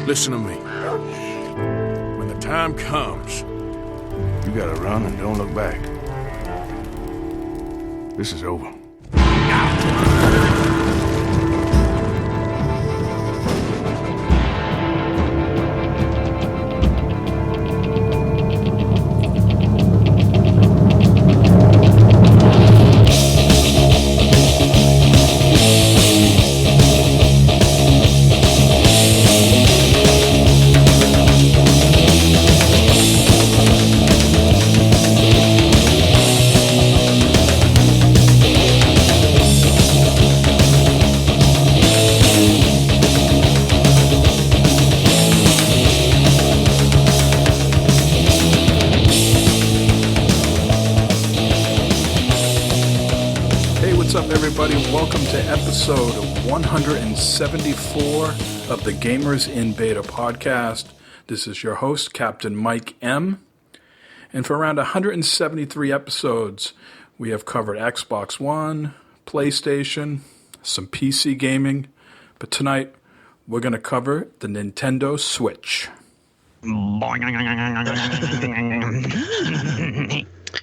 Listen to me. When the time comes, you gotta run and don't look back. This is over. Everybody, welcome to episode 174 of the Gamers in Beta podcast. This is your host, Captain Mike M. And for around 173 episodes, we have covered Xbox One, PlayStation, some PC gaming. But tonight, we're going to cover the Nintendo Switch.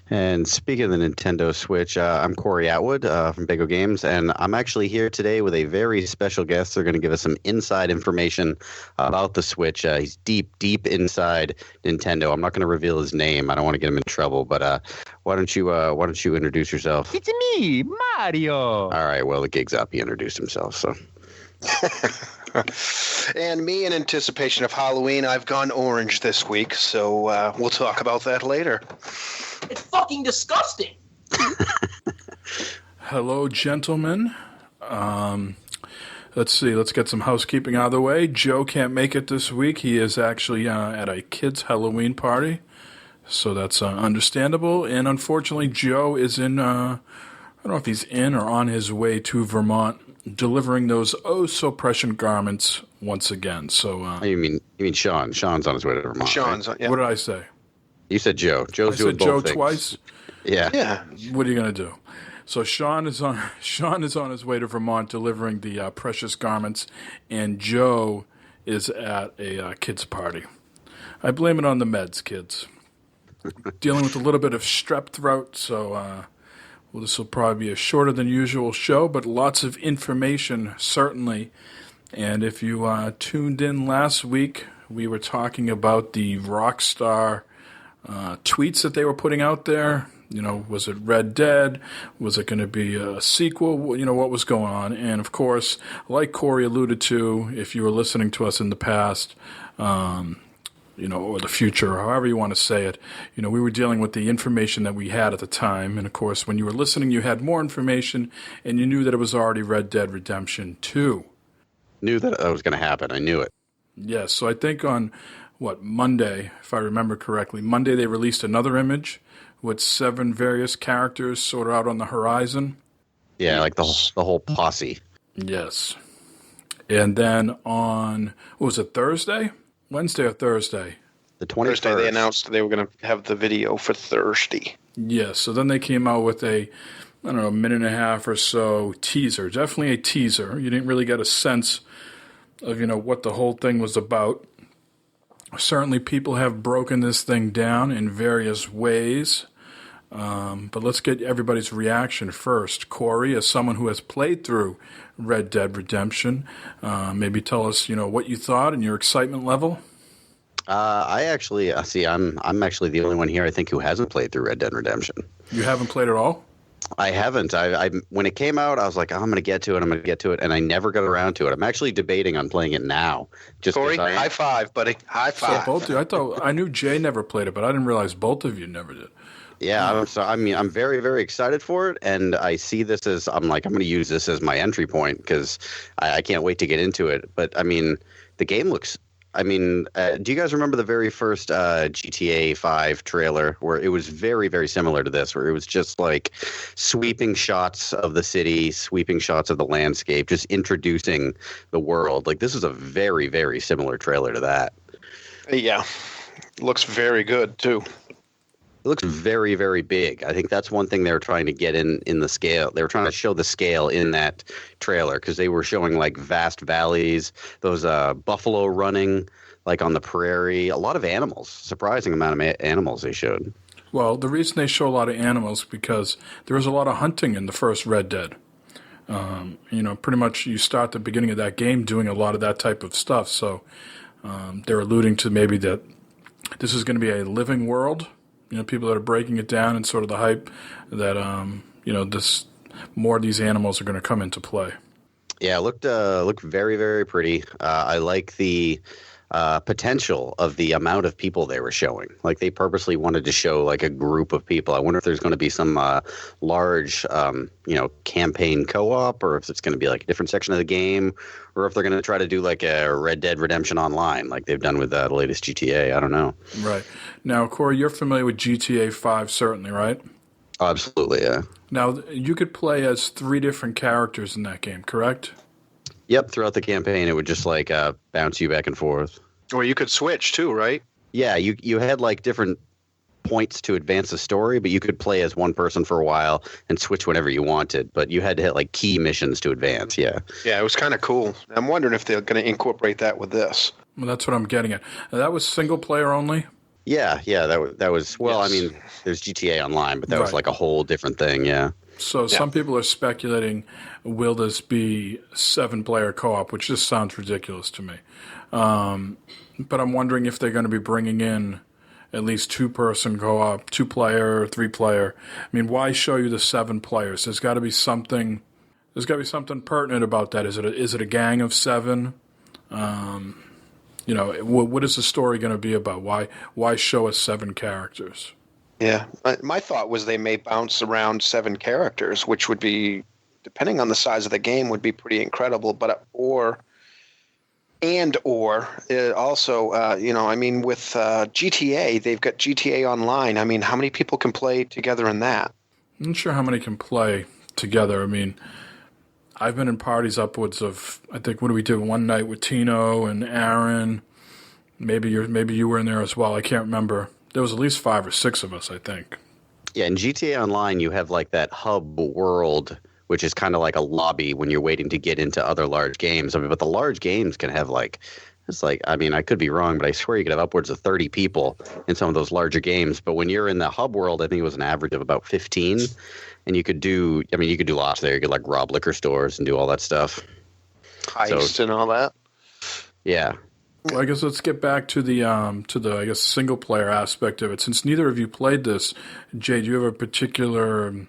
And speaking of the Nintendo Switch, I'm Corey Atwood from Bago Games, and I'm actually here today with a very special guest. They're going to give us some inside information about the Switch. He's deep inside Nintendo. I'm not going to reveal his name. I don't want to get him in trouble, but why don't you introduce yourself? It's me, Mario. All right, well, the gig's up. He introduced himself, so. And me, in anticipation of Halloween, I've gone orange this week, so we'll talk about that later. It's fucking disgusting. Hello, gentlemen. Let's see. Let's get some housekeeping out of the way. Joe can't make it this week. He is actually at a kid's Halloween party, so that's understandable. And unfortunately, Joe is in, I don't know if he's in or on his way to Vermont, delivering those oh-so-prescient garments once again. So, you mean Sean? Sean's on his way to Vermont. Sean's, right? yeah. What did I say? You said Joe. Joe's doing both Joe things. twice. Yeah. What are you going to do? So Sean is on his way to Vermont delivering the precious garments, and Joe is at a kid's party. I blame it on the meds, kids. Dealing with a little bit of strep throat, so this will probably be a shorter than usual show, but lots of information, certainly. And if you tuned in last week, we were talking about the Rockstar tweets that they were putting out there. You know, was it Red Dead? Was it going to be a sequel? You know, what was going on? And of course, like Corey alluded to, if you were listening to us in the past, or the future, or however you want to say it, we were dealing with the information that we had at the time. And of course, when you were listening, you had more information, and you knew that it was already Red Dead Redemption 2. Knew that was going to happen. I knew it. Yes, so I think on Monday, if I remember correctly, Monday they released another image with 7 various characters sort of out on the horizon. Yeah, like the whole posse. Yes. And then on, what was it, Thursday? Wednesday or Thursday? The 21st. Thursday they announced they were going to have the video for Thursday. Yes, so then they came out with a minute and a half or so teaser. Definitely a teaser. You didn't really get a sense of, what the whole thing was about. Certainly people have broken this thing down in various ways, but let's get everybody's reaction first. Corey, as someone who has played through Red Dead Redemption, maybe tell us, what you thought and your excitement level. I actually, I'm actually the only one here, I think, who hasn't played through Red Dead Redemption. You haven't played at all? I haven't. I when it came out, I was like, I'm going to get to it, and I never got around to it. I'm actually debating on playing it now. Corey, high five, buddy. High five. So both of you, I knew Jay never played it, but I didn't realize both of you never did. Yeah, I'm very, very excited for it, and I see this as, I'm going to use this as my entry point because I can't wait to get into it. But, the game looks do you guys remember the very first GTA 5 trailer where it was very, very similar to this, where it was just like sweeping shots of the city, sweeping shots of the landscape, just introducing the world? Like, this is a very, very similar trailer to that. Yeah. Looks very good, too. It looks very, very big. I think that's one thing they were trying to get in the scale. They were trying to show the scale in that trailer because they were showing like vast valleys, those buffalo running like on the prairie, a lot of animals, surprising amount of animals they showed. Well, the reason they show a lot of animals because there was a lot of hunting in the first Red Dead. Pretty much you start the beginning of that game doing a lot of that type of stuff. So they're alluding to maybe that this is going to be a living world. People that are breaking it down and sort of the hype that, this more of these animals are going to come into play. Yeah, it looked very, very pretty. I like the potential of the amount of people they were showing. Like they purposely wanted to show like a group of people. I wonder if there's going to be some large, campaign co-op, or if it's going to be like a different section of the game, or if they're going to try to do like a Red Dead Redemption Online, like they've done with the latest GTA. I don't know. Right. Now, Corey, you're familiar with GTA 5, certainly, right? Absolutely, yeah. Now, you could play as 3 different characters in that game, correct? Yep, throughout the campaign, it would just like bounce you back and forth. Or you could switch too, right? Yeah, you had like different points to advance the story, but you could play as one person for a while and switch whenever you wanted. But you had to hit like key missions to advance. Yeah. Yeah, it was kind of cool. I'm wondering if they're going to incorporate that with this. Well, that's what I'm getting at. That was single player only? Yeah, that was well, Yes. I mean, there's GTA Online, but that was Right. like a whole different thing, yeah. So some people are speculating, will this be 7-player co-op, which just sounds ridiculous to me. But I'm wondering if they're going to be bringing in at least 2-person co-op, 2-player, 3-player. I mean, why show you the 7 players? There's got to be something. There's got to be something pertinent about that. Is it a gang of 7? What is the story going to be about? Why show us 7 characters? Yeah. My thought was they may bounce around 7 characters, which would be, depending on the size of the game, would be pretty incredible. But also, with GTA, they've got GTA Online. I mean, how many people can play together in that? I'm not sure how many can play together. I mean, I've been in parties upwards of, I think, what do we do? One night with Tino and Aaron. Maybe you were in there as well. I can't remember. There was at least 5 or 6 of us, I think. Yeah, in GTA Online, you have like that hub world, which is kind of like a lobby when you're waiting to get into other large games. I mean, but the large games can have I could be wrong, but I swear you could have upwards of 30 people in some of those larger games. But when you're in the hub world, I think it was an average of about 15. And you could do lots there. You could like rob liquor stores and do all that stuff. Heist and all that. Yeah. Well, I guess let's get back to the single player aspect of it. Since neither of you played this, Jay, do you have a particular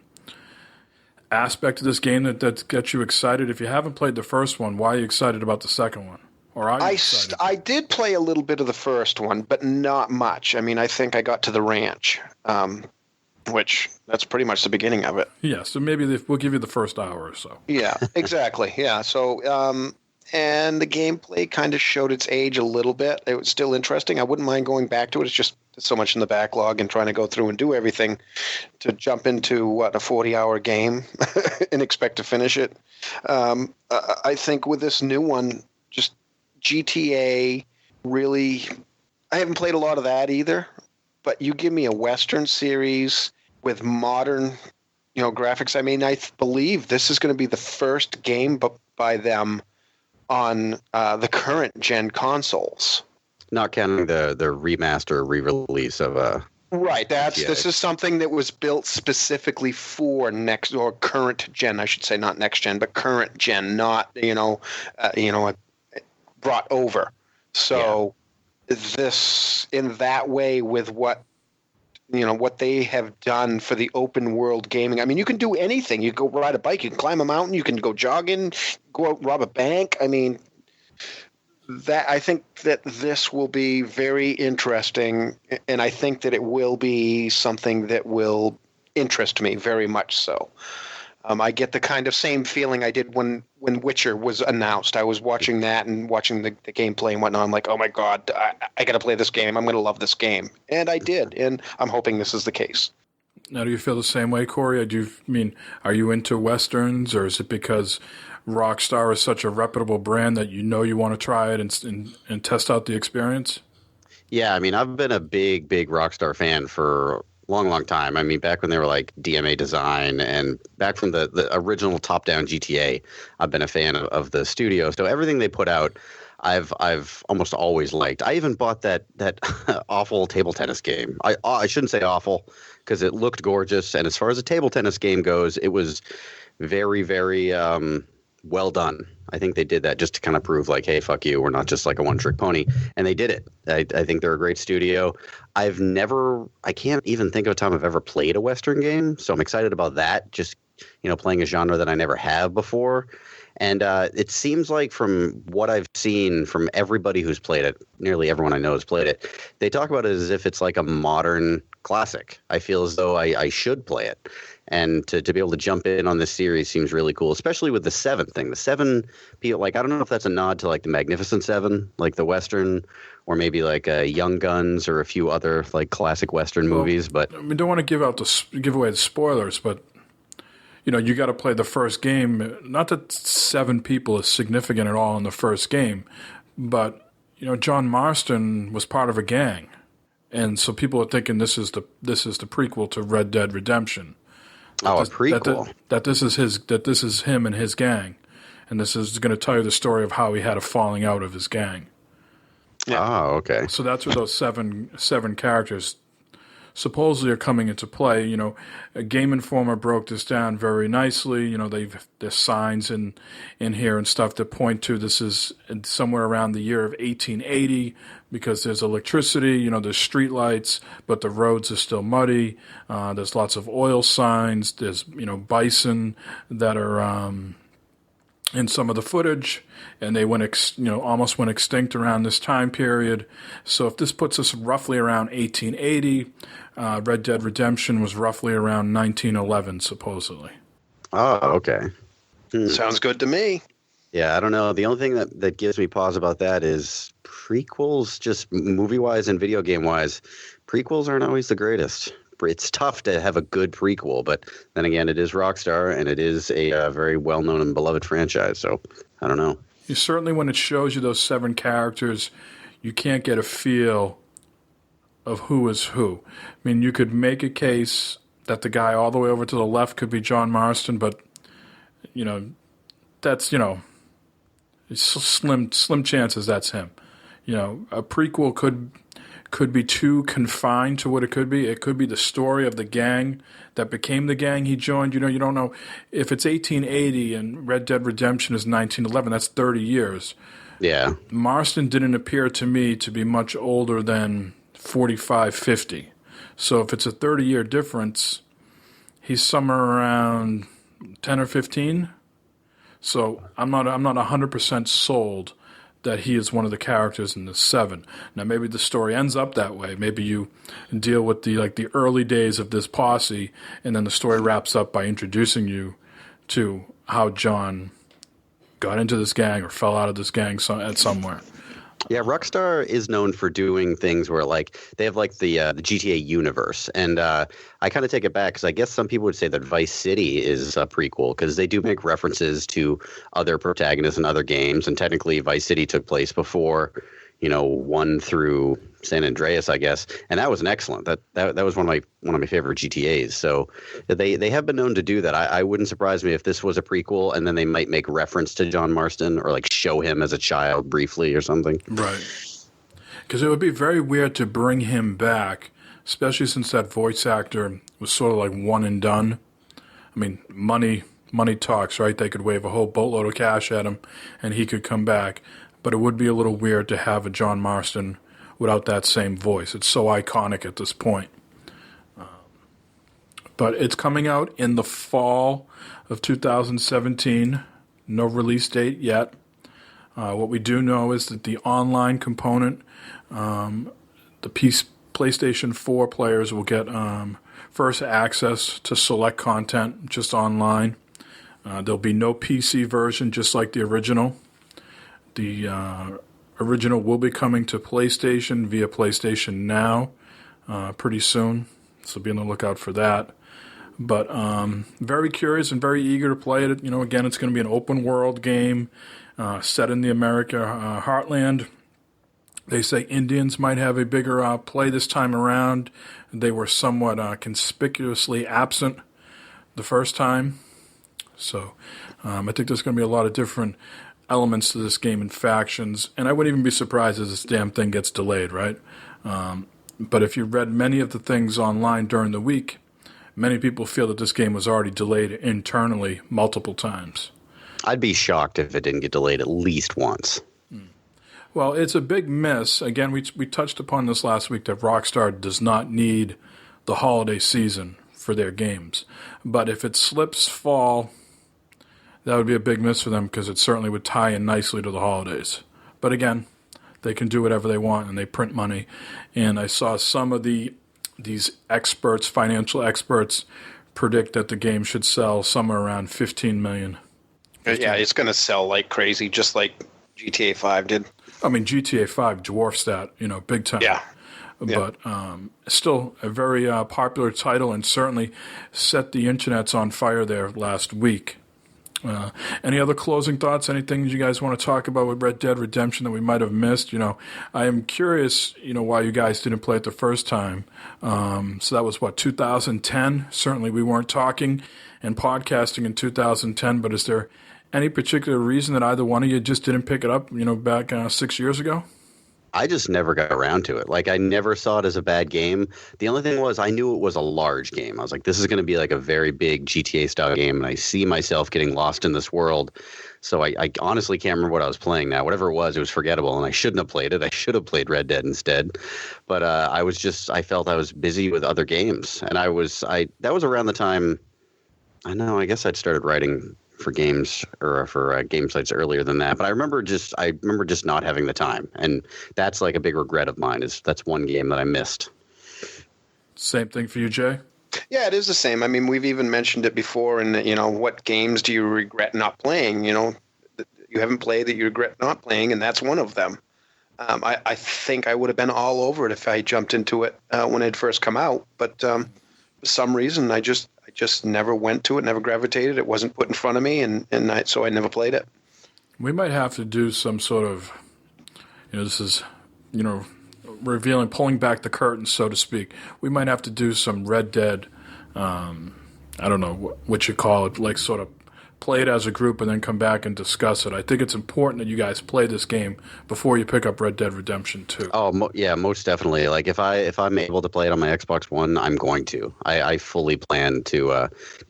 aspect of this game that gets you excited? If you haven't played the first one, why are you excited about the second one? Or are you excited? I did play a little bit of the first one, but not much. I mean, I think I got to the ranch, which that's pretty much the beginning of it. Yeah, so maybe we'll give you the first hour or so. Yeah, exactly. Yeah, so and the gameplay kind of showed its age a little bit. It was still interesting. I wouldn't mind going back to it. It's just so much in the backlog and trying to go through and do everything to jump into, a 40-hour game and expect to finish it. I think with this new one, just GTA really – I haven't played a lot of that either, but you give me a Western series with modern graphics. I mean, I believe this is going to be the first game by them on the current gen consoles, Not counting the remaster or re-release of right. GTA. This is something that was built specifically for next or current gen. I should say not next gen, but current gen. Not brought over. So this in that way with what they have done for the open world gaming. I mean, you can do anything. You can go ride a bike, you can climb a mountain, you can go jogging, go out rob a bank. I mean, I think that this will be very interesting, and I think that it will be something that will interest me very much so. I get the kind of same feeling I did when Witcher was announced. I was watching that and watching the gameplay and whatnot. I'm like, oh my God, I got to play this game. I'm going to love this game. And I did. And I'm hoping this is the case. Now, do you feel the same way, Corey? Are you into Westerns, or is it because Rockstar is such a reputable brand that you want to try it and test out the experience? Yeah, I mean, I've been a big Rockstar fan for long time. I mean, back when they were like DMA Design and back from the original top-down GTA, I've been a fan of the studio. So everything they put out, I've almost always liked. I even bought that awful table tennis game. I shouldn't say awful because it looked gorgeous, and as far as a table tennis game goes, it was very, very well done. I think they did that just to kind of prove like, hey, fuck you, we're not just like a one-trick pony, and they did it. I think they're a great studio. I can't even think of a time I've ever played a Western game, so I'm excited about that. Just playing a genre that I never have before. And it seems like from what I've seen from everybody who's played it, nearly everyone I know has played it, they talk about it as if it's like a modern classic. I feel as though I should play it. And to be able to jump in on this series seems really cool, especially with the 7 thing. The 7, like, I don't know if that's a nod to like the Magnificent 7, like the Western, or maybe like Young Guns or a few other like classic Western movies. But I mean, don't want to give away the spoilers, but you got to play the first game. Not that 7 people is significant at all in the first game, but John Marston was part of a gang, and so people are thinking this is the prequel to Red Dead Redemption. A prequel. That this is him and his gang, and this is going to tell you the story of how he had a falling out of his gang. Yeah. Oh, okay. So that's where those seven characters supposedly are coming into play. A Game Informer broke this down very nicely. There's signs in here and stuff that point to this is somewhere around the year of 1880 because there's electricity, there's street lights, but the roads are still muddy. There's lots of oil signs. There's, bison that are in some of the footage, and they almost went extinct around this time period. So if this puts us roughly around 1880, Red Dead Redemption was roughly around 1911, supposedly. Oh, okay. Sounds good to me. Yeah, I don't know. The only thing that gives me pause about that is prequels, just movie-wise and video game-wise, prequels aren't always the greatest. It's tough to have a good prequel, but then again, it is Rockstar, and it is a very well-known and beloved franchise, so I don't know. Certainly when it shows you those 7 characters, you can't get a feel of who is who. I mean, you could make a case that the guy all the way over to the left could be John Marston, but, that's, it's slim chances that's him. A prequel could be too confined to what it could be. It could be the story of the gang that became the gang he joined. You don't know if it's 1880 and Red Dead Redemption is 1911. That's 30 years. Yeah. Marston didn't appear to me to be much older than 45, 50. So if it's a 30-year difference, he's somewhere around 10 or 15. So I'm not 100% sold that he is one of the characters in the 7. Now, maybe the story ends up that way. Maybe you deal with the early days of this posse, and then the story wraps up by introducing you to how John got into this gang or fell out of this gang at somewhere. Yeah, Rockstar is known for doing things where, like, they have, like, the GTA universe. And I kind of take it back because I guess some people would say that Vice City is a prequel because they do make references to other protagonists in other games. And technically, Vice City took place before, 1 through San Andreas, I guess. And that was an excellent. That was one of my favorite GTAs. So they have been known to do that. I wouldn't surprise me if this was a prequel and then they might make reference to John Marston or like show him as a child briefly or something. Right. Because it would be very weird to bring him back, especially since that voice actor was sort of like one and done. I mean, money talks, right? They could wave a whole boatload of cash at him and he could come back. But it would be a little weird to have a John Marston without that same voice. It's so iconic at this point. But it's coming out in the fall of 2017. No release date yet. What we do know is that the online component, the PlayStation 4 players will get first access to select content just online. There'll be no PC version, just like the original. The original will be coming to PlayStation via PlayStation Now pretty soon, so be on the lookout for that. But very curious and very eager to play it. Again, it's going to be an open world game set in the America heartland. They say Indians might have a bigger play this time around. They were somewhat conspicuously absent the first time. So I think there's going to be a lot of different elements to this game and factions. And I wouldn't even be surprised if this damn thing gets delayed, right? But if you read many of the things online during the week, many people feel that this game was already delayed internally multiple times. I'd be shocked if it didn't get delayed at least once. Well, it's a big miss. Again, we touched upon this last week that Rockstar does not need the holiday season for their games. But if it slips fall, that would be a big miss for them because it certainly would tie in nicely to the holidays. But again, they can do whatever they want and they print money. And I saw some of these experts, financial experts, predict that the game should sell somewhere around 15 million. Yeah, it's going to sell like crazy, just like GTA 5 did. I mean, GTA 5 dwarfs that, big time. Yeah. But still a very popular title and certainly set the internets on fire there last week. Any other closing thoughts? Anything you guys want to talk about with Red Dead Redemption that we might have missed? I am curious, why you guys didn't play it the first time. So that was, 2010? Certainly we weren't talking and podcasting in 2010, but is there any particular reason that either one of you just didn't pick it up, back 6 years ago? I just never got around to it. Like, I never saw it as a bad game. The only thing was I knew it was a large game. I was like, this is going to be like a very big GTA-style game, and I see myself getting lost in this world. So I honestly can't remember what I was playing now. Whatever it was forgettable, and I shouldn't have played it. I should have played Red Dead instead. But I felt I was busy with other games. And that was around the time, I guess I'd started writing for games or for game sites earlier than that. But I remember just not having the time. And that's like a big regret of mine that's one game that I missed. Same thing for you, Jay? Yeah, it is the same. I mean, we've even mentioned it before. And, what games do you regret not playing? You haven't played that you regret not playing, and that's one of them. I think I would have been all over it if I jumped into it when it had first come out. But for some reason, I just never went to it, never gravitated. It wasn't put in front of me, so I never played it. We might have to do some sort of, this is, revealing, pulling back the curtain, so to speak. We might have to do some Red Dead, I don't know what you call it, like sort of play it as a group and then come back and discuss it. I think it's important that you guys play this game before you pick up Red Dead Redemption 2. Oh, yeah, most definitely. Like if I'm able to play it on my Xbox One, I'm going to. I fully plan to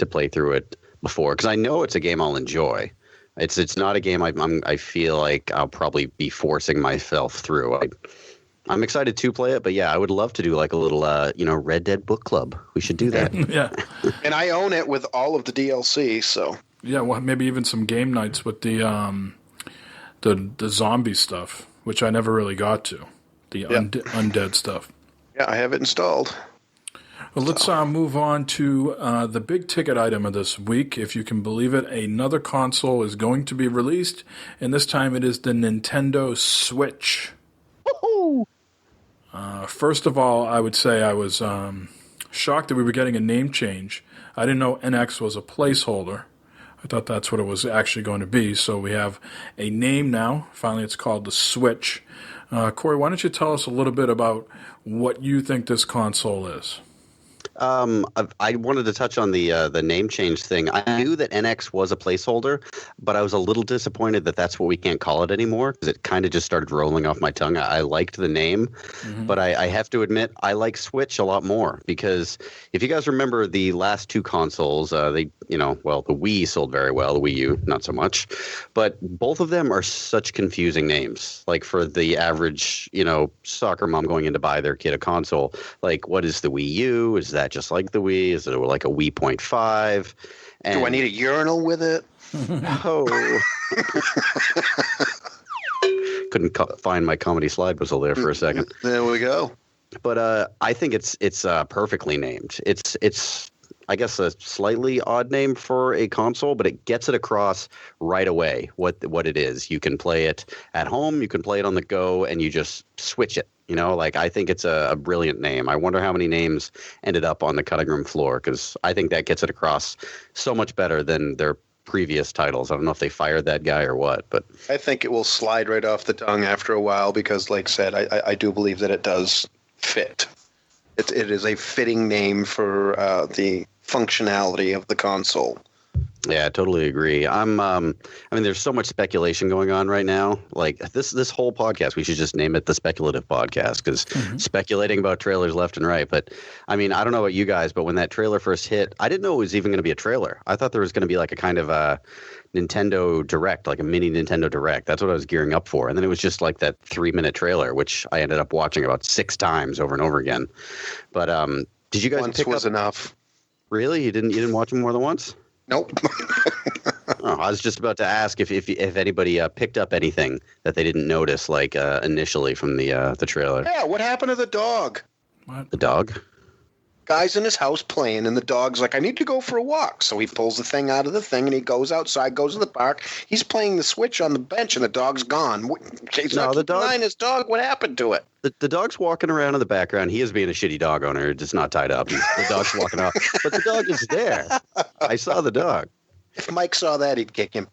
play through it before because I know it's a game I'll enjoy. It's not a game I feel like I'll probably be forcing myself through. I'm excited to play it, but yeah, I would love to do like a little Red Dead book club. We should do that. Yeah, and I own it with all of the DLC, so. Yeah, well, maybe even some game nights with the zombie stuff, which I never really got to, the undead stuff. Yeah, I have it installed. Well, let's move on to the big ticket item of this week. If you can believe it, another console is going to be released, and this time it is the Nintendo Switch. Woohoo! First of all, I would say I was shocked that we were getting a name change. I didn't know NX was a placeholder. I thought that's what it was actually going to be. So we have a name now. Finally, it's called the Switch. Corey, why don't you tell us a little bit about what you think this console is? I wanted to touch on the name change thing. I knew that NX was a placeholder, but I was a little disappointed that that's what we can't call it anymore because it kind of just started rolling off my tongue. I liked the name, but I have to admit I like Switch a lot more because if you guys remember the last two consoles, the Wii sold very well, the Wii U not so much, but both of them are such confusing names. Like for the average, soccer mom going in to buy their kid a console, like what is the Wii U? Is that just like the Wii? Is it like a Wii .5? And do I need a urinal with it? Oh. Couldn't find my comedy slide whistle there for a second. There we go. But I think it's perfectly named. It's I guess a slightly odd name for a console, but it gets it across right away what it is. You can play it at home, you can play it on the go, and you just switch it. I think it's a brilliant name. I wonder how many names ended up on the cutting room floor because I think that gets it across so much better than their previous titles. I don't know if they fired that guy or what, but I think it will slide right off the tongue after a while because, like I said, I do believe that it does fit. It is a fitting name for the functionality of the console. yeah, I totally agree. I mean, there's so much speculation going on right now. Like this whole podcast, we should just name it the Speculative Podcast because speculating about trailers left and right. But I mean, I don't know about you guys, but when that trailer first hit, I didn't know it was even going to be a trailer. I thought there was going to be like a kind of a Nintendo Direct, like a mini Nintendo Direct. That's what I was gearing up for. And then it was just like that 3-minute trailer, which I ended up watching about 6 times over and over again. But did you guys Once pick was up? enough. Really? You didn't watch them more than once? Nope. Oh, I was just about to ask if anybody picked up anything that they didn't notice, like initially from the trailer. Yeah, what happened to the dog? The dog? Guy's in his house playing, and the dog's like, I need to go for a walk. So he pulls the thing out of the thing, and he goes outside, goes to the park. He's playing the Switch on the bench, and the dog's gone. He's No, not the dog- denying his dog. What happened to it? The dog's walking around in the background. He is being a shitty dog owner, just not tied up. The dog's walking off. But the dog is there. I saw the dog. If Mike saw that, he'd kick him.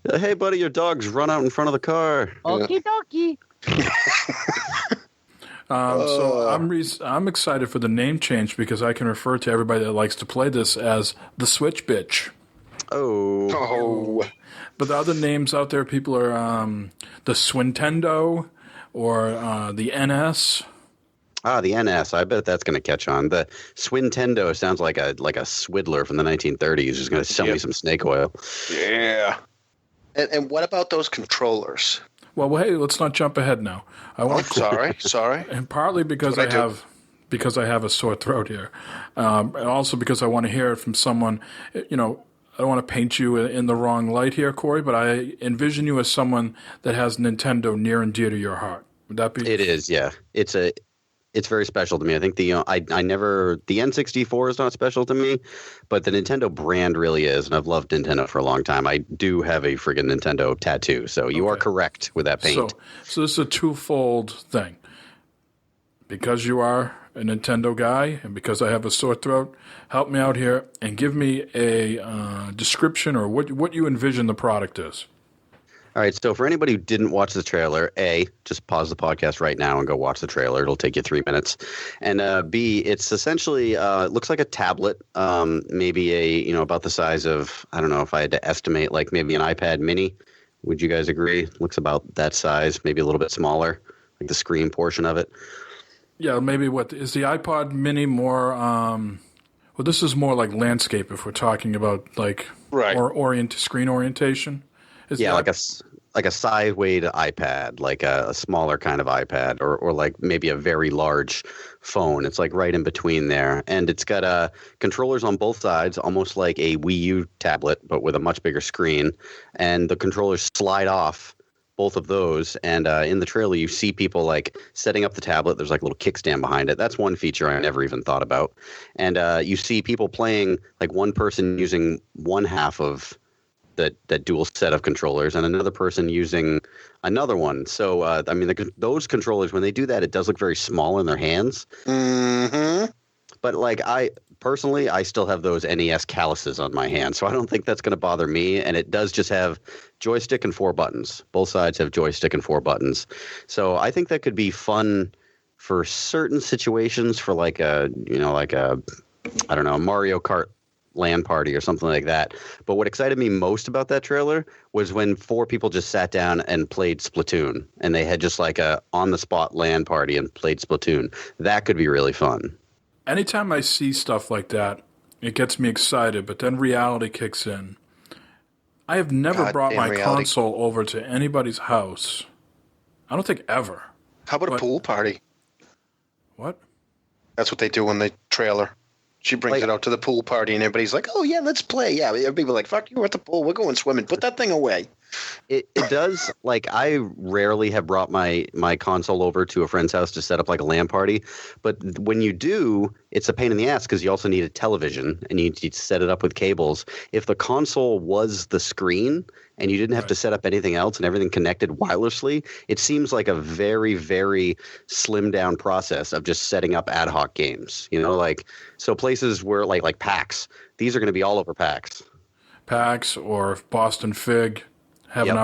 Hey, buddy, your dog's run out in front of the car. Okie dokie. So I'm excited for the name change because I can refer to everybody that likes to play this as the Switch Bitch. Oh. Oh. But the other names out there, people are the Swintendo or the NS. Ah, the NS. I bet that's going to catch on. The Swintendo sounds like a Swiddler from the 1930s who's going to sell me some snake oil. Yeah. And what about those controllers? Well, hey, let's not jump ahead now. I want Sorry. and partly because That's what I have a sore throat here, and also because I want to hear it from someone. You know, I don't want to paint you in the wrong light here, Corey, but I envision you as someone that has Nintendo near and dear to your heart. Would that be? It is, yeah. It's very special to me. I think the N64 is not special to me, but the Nintendo brand really is, and I've loved Nintendo for a long time. I do have a friggin' Nintendo tattoo, so you are correct with that paint. So this is a twofold thing. Because you are a Nintendo guy, and because I have a sore throat, help me out here and give me a description or what you envision the product is. All right, so for anybody who didn't watch the trailer, A, just pause the podcast right now and go watch the trailer. It'll take you 3 minutes. And B, it's essentially it looks like a tablet, maybe about the size of, I don't know if I had to estimate, like maybe an iPad mini. Would you guys agree? Looks about that size, maybe a little bit smaller, like the screen portion of it. Yeah, maybe what is the iPod mini more well, this is more like landscape if we're talking about like or screen orientation. Like a sideways iPad, like a smaller kind of iPad, or like maybe a very large phone. It's like right in between there, and it's got controllers on both sides, almost like a Wii U tablet, but with a much bigger screen. And the controllers slide off both of those. And in the trailer, you see people like setting up the tablet. There's like a little kickstand behind it. That's one feature I never even thought about. And you see people playing, like one person using one half of that dual set of controllers and another person using another one. So, I mean, those controllers, when they do that, it does look very small in their hands. Mm-hmm. But like I still have those NES calluses on my hand, so I don't think that's going to bother me. And it does just have joystick and 4 buttons. Both sides have joystick and 4 buttons. So I think that could be fun for certain situations, for like a I don't know, Mario Kart LAN party or something like that. But what excited me most about that trailer was when 4 people just sat down and played Splatoon, and they had just like a on-the-spot LAN party and played Splatoon. That could be really fun. Anytime I see stuff like that, it gets me excited, but then reality kicks in. I have never brought my console over to anybody's house. I don't think ever. How about a pool party? What? That's what they do in the trailer. She brings it out to the pool party, and everybody's like, oh, yeah, let's play. Yeah, people are like, fuck you, we're at the pool. We're going swimming. Put that thing away. It does. Like, I rarely have brought my console over to a friend's house to set up like a LAN party, but when you do, it's a pain in the ass because you also need a television and you need to set it up with cables. If the console was the screen and you didn't have to set up anything else and everything connected wirelessly, it seems like a very, very slimmed down process of just setting up ad hoc games. You know, like, so places where like PAX, these are going to be all over PAX. PAX or Boston Fig, having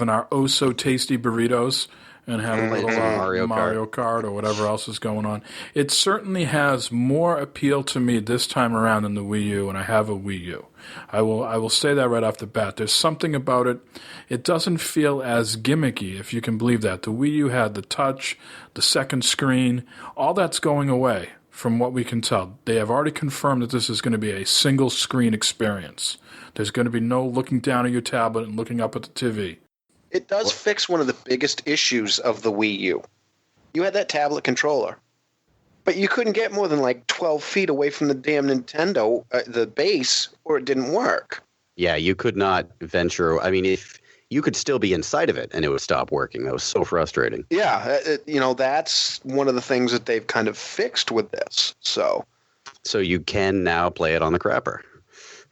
our oh so tasty burritos and having a little Mario Kart or whatever else is going on. It certainly has more appeal to me this time around than the Wii U, and I have a Wii U. I will say that right off the bat. There's something about it. It doesn't feel as gimmicky, if you can believe that. The Wii U had the touch, the second screen. All that's going away from what we can tell. They have already confirmed that this is going to be a single screen experience. There's going to be no looking down at your tablet and looking up at the TV. It does fix one of the biggest issues of the Wii U. You had that tablet controller, but you couldn't get more than like 12 feet away from the damn Nintendo, the base, or it didn't work. Yeah, you could not venture. I mean, if you could still be inside of it and it would stop working. That was so frustrating. Yeah, that's one of the things that they've kind of fixed with this. So you can now play it on the crapper.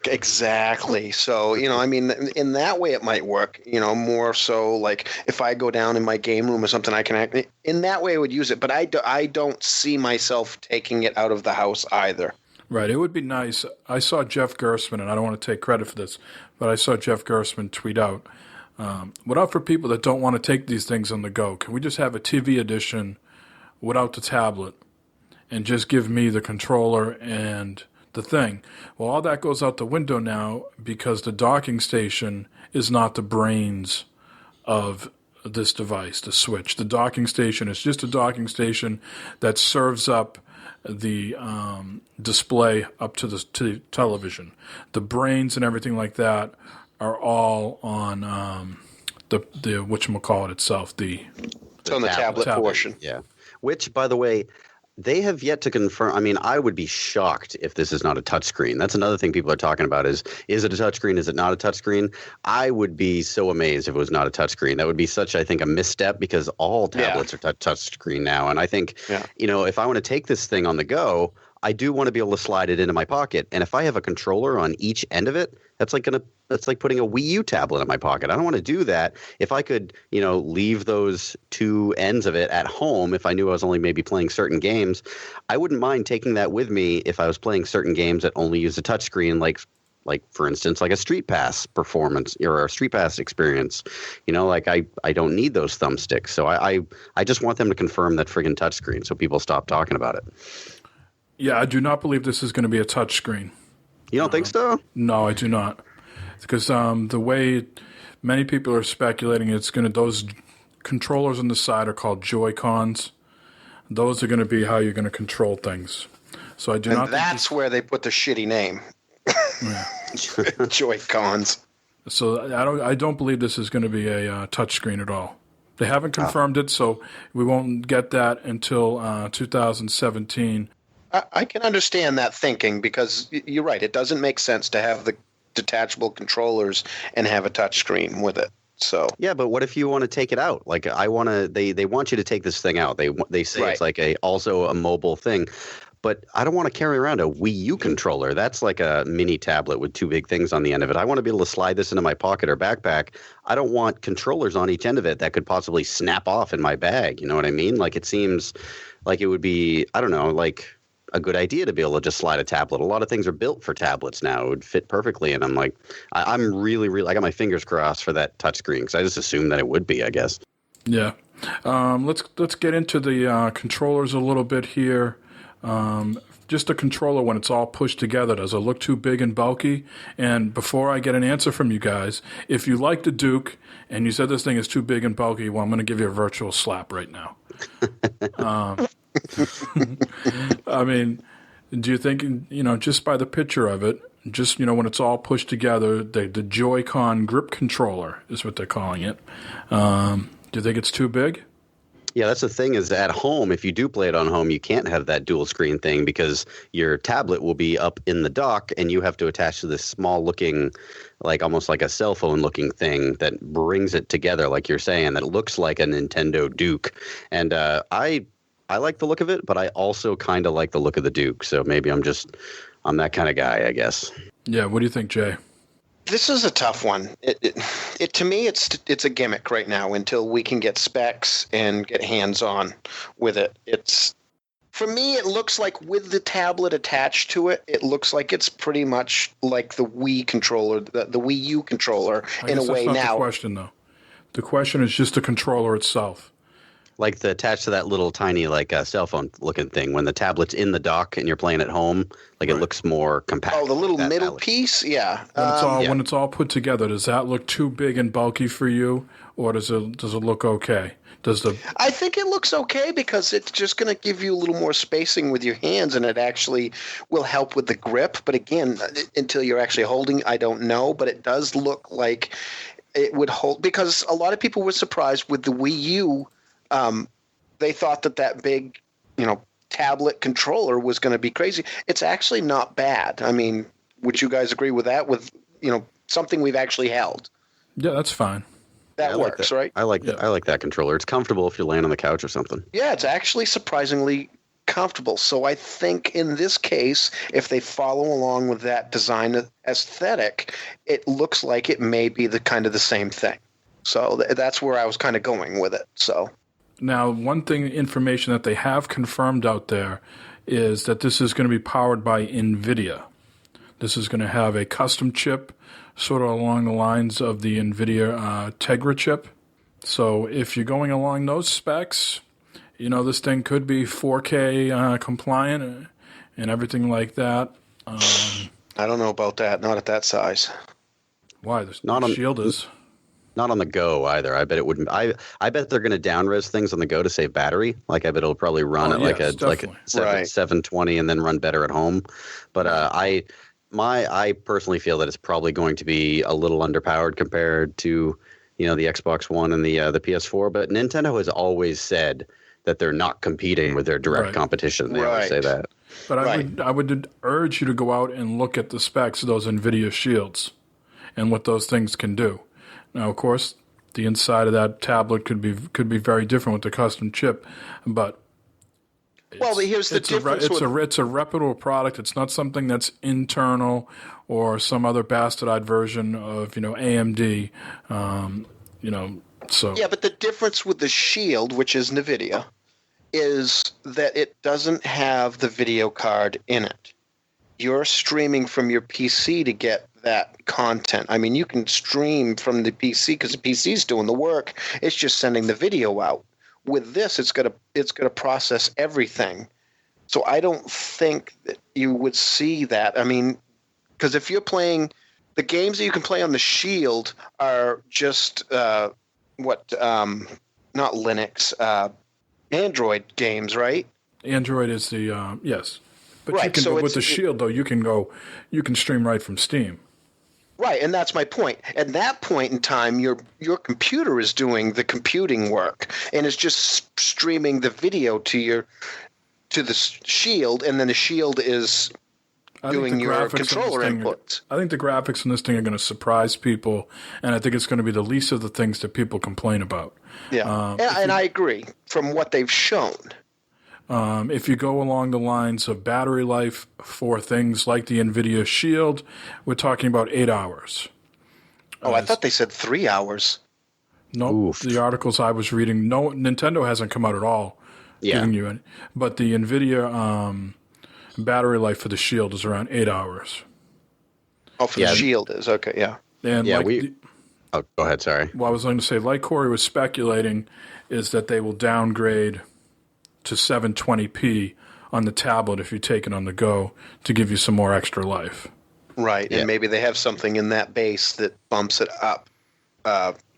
Exactly. So, I mean, in that way it might work, more so like if I go down in my game room or something, I can in that way I would use it. But I don't see myself taking it out of the house either. Right. It would be nice. I saw Jeff Gerstmann, and I don't want to take credit for this, but I saw Jeff Gerstmann tweet out, without for people that don't want to take these things on the go, can we just have a TV edition without the tablet and just give me the controller and the thing? Well, all that goes out the window now because the docking station is not the brains of this device, the Switch. The docking station is just a docking station that serves up the display up to the television. The brains and everything like that are all on the whatchamacallit itself. It's on the tablet portion. Yeah. Which, by the way, they have yet to confirm. I mean, I would be shocked if this is not a touchscreen. That's another thing people are talking about is it a touchscreen? Is it not a touchscreen? I would be so amazed if it was not a touchscreen. That would be such, I think, a misstep because all tablets are touchscreen now. And I think, if I want to take this thing on the go, I do want to be able to slide it into my pocket. And if I have a controller on each end of it, that's like putting a Wii U tablet in my pocket. I don't want to do that. If I could, leave those two ends of it at home, if I knew I was only maybe playing certain games, I wouldn't mind taking that with me if I was playing certain games that only use a touchscreen, like for instance, like a Street Pass performance or a Street Pass experience. I don't need those thumbsticks. So I just want them to confirm that friggin' touchscreen so people stop talking about it. Yeah, I do not believe this is going to be a touchscreen. You don't think so? No, I do not. Because the way many people are speculating, those controllers on the side are called Joy-Cons. Those are going to be how you're going to control things. So I do not. And that's where they put the shitty name. Joy-Cons. So I don't believe this is going to be a touchscreen at all. They haven't confirmed it, so we won't get that until 2017. I can understand that thinking because you're right. It doesn't make sense to have the detachable controllers and have a touchscreen with it. So yeah, but what if you want to take it out? Like they want you to take this thing out. They say it's like also a mobile thing. But I don't want to carry around a Wii U controller. That's like a mini tablet with two big things on the end of it. I want to be able to slide this into my pocket or backpack. I don't want controllers on each end of it that could possibly snap off in my bag. You know what I mean? Like it seems like it would be, I don't know, like a good idea to be able to just slide a tablet. A lot of things are built for tablets now. It would fit perfectly. And I'm like, I'm really, I got my fingers crossed for that touchscreen because I just assumed that it would be, I guess. Yeah. Let's get into the controllers a little bit here. Just the controller, when it's all pushed together, does it look too big and bulky? And before I get an answer from you guys, if you like the Duke and you said this thing is too big and bulky, well, I'm going to give you a virtual slap right now. I mean, do you think, just by the picture of it, just, when it's all pushed together, the Joy-Con grip controller is what they're calling it. Do you think it's too big? Yeah, that's the thing is at home, if you do play it on home, you can't have that dual screen thing because your tablet will be up in the dock and you have to attach to this small looking, like almost like a cell phone looking thing that brings it together, like you're saying, that looks like a Nintendo Duke. And I like the look of it, but I also kind of like the look of the Duke. So maybe I'm that kind of guy, I guess. Yeah, what do you think, Jay? This is a tough one. It to me, it's a gimmick right now until we can get specs and get hands on with it. For me, it looks like with the tablet attached to it, it looks like it's pretty much like the Wii controller, the Wii U controller in a way that's not now. the question, though. The question is just the controller itself. Like the attached to that little tiny like cell phone looking thing. When the tablet's in the dock and you're playing at home, like it looks more compact. Oh, the little like middle tablet. piece, yeah. When it's all put together, does that look too big and bulky for you, or does it look okay? I think it looks okay because it's just going to give you a little more spacing with your hands, and it actually will help with the grip. But again, until you're actually holding, I don't know. But it does look like it would hold, because a lot of people were surprised with the Wii U. They thought that big, tablet controller was going to be crazy. It's actually not bad. I mean, would you guys agree with that? With something we've actually held. Yeah, that's fine. That works, that. right? I like that. I like that controller. It's comfortable if you're laying on the couch or something. Yeah, it's actually surprisingly comfortable. So I think in this case, if they follow along with that design aesthetic, it looks like it may be the same thing. So that's where I was kind of going with it. So. Now, one information that they have confirmed out there is that this is going to be powered by NVIDIA. This is going to have a custom chip, sort of along the lines of the NVIDIA Tegra chip. So if you're going along those specs, this thing could be 4K compliant and everything like that. I don't know about that. Not at that size. Why? The Shield is. Not on the go either. I bet it wouldn't. I bet they're going to down-res things on the go to save battery. Like I bet it'll probably run at like a 720 and then run better at home. But I personally feel that it's probably going to be a little underpowered compared to the Xbox One and the PS4. But Nintendo has always said that they're not competing with their direct competition. They always say that. But I would urge you to go out and look at the specs of those NVIDIA Shields and what those things can do. Now, of course, the inside of that tablet could be very different with the custom chip, but here's the difference. It's a reputable product. It's not something that's internal or some other bastardized version of AMD. So yeah, but the difference with the Shield, which is NVIDIA, is that it doesn't have the video card in it. You're streaming from your PC to get that content. I mean, you can stream from the PC because the PC is doing the work. It's just sending the video out. With this, it's gonna process everything. So I don't think that you would see that. I mean, because if you're playing the games that you can play on the Shield are just not Linux, Android games, right? Android is the yes. But right, you can so with the Shield though, you can stream right from Steam. Right, and that's my point. At that point in time, your computer is doing the computing work, and it's just streaming the video to the Shield, and then the Shield is doing your controller inputs. I think the graphics in this thing are going to surprise people, and I think it's going to be the least of the things that people complain about. Yeah, and I agree from what they've shown. If you go along the lines of battery life for things like the NVIDIA Shield, we're talking about 8 hours. Oh, I thought they said 3 hours. No, the articles I was reading, no, Nintendo hasn't come out at all giving you any. But the NVIDIA battery life for the Shield is around 8 hours. Oh, for the Shield is, okay, yeah. And go ahead, sorry. Well, I was going to say, like Corey was speculating, is that they will downgrade to 720p on the tablet if you take it on the go to give you some more extra life. Right, and maybe they have something in that base that bumps it up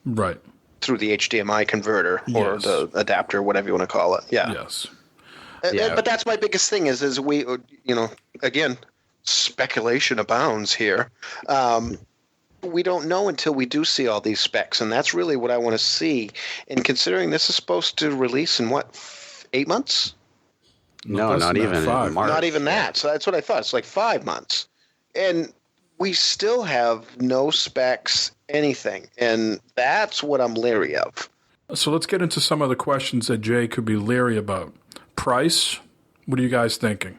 right through the HDMI converter or the adapter, whatever you want to call it. Yeah. Yes. But that's my biggest thing is we, again, speculation abounds here. we don't know until we do see all these specs, and that's really what I want to see. And considering this is supposed to release in 8 months? No, less not than that, even 5. March. Not even that. So that's what I thought. It's like 5 months. And we still have no specs, anything. And that's what I'm leery of. So let's get into some of the questions that Jay could be leery about. Price, what are you guys thinking?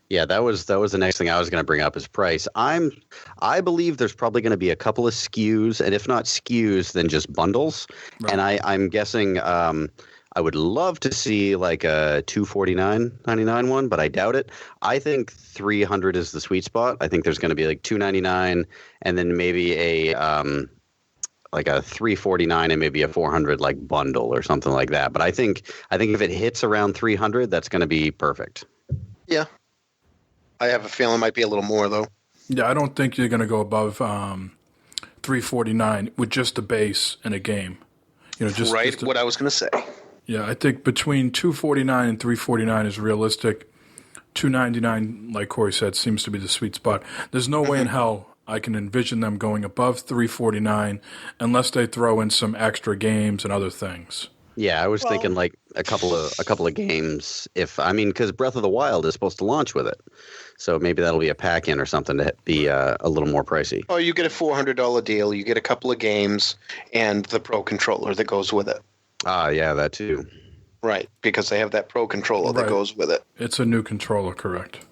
Yeah, that was the next thing I was going to bring up is price. I believe there's probably going to be a couple of SKUs, and if not SKUs, then just bundles. Right. And I'm guessing I would love to see like a $249.99 one, but I doubt it. I think 300 is the sweet spot. I think there's going to be like $299, and then maybe a like a $349 and maybe a 400 like bundle or something like that. But I think if it hits around 300, that's going to be perfect. Yeah. I have a feeling it might be a little more, though. Yeah, I don't think you're going to go above $349 with just the base in a game. Just what I was going to say. Yeah, I think between $249 and $349 is realistic. $299, like Corey said, seems to be the sweet spot. There's no way in hell I can envision them going above $349 unless they throw in some extra games and other things. Yeah, I was thinking like a couple of games. Because Breath of the Wild is supposed to launch with it, so maybe that'll be a pack-in or something to be a little more pricey. Oh, you get a $400 deal. You get a couple of games and the Pro controller that goes with it. Ah, yeah, that too. Right, because they have that Pro controller that goes with it. It's a new controller, correct?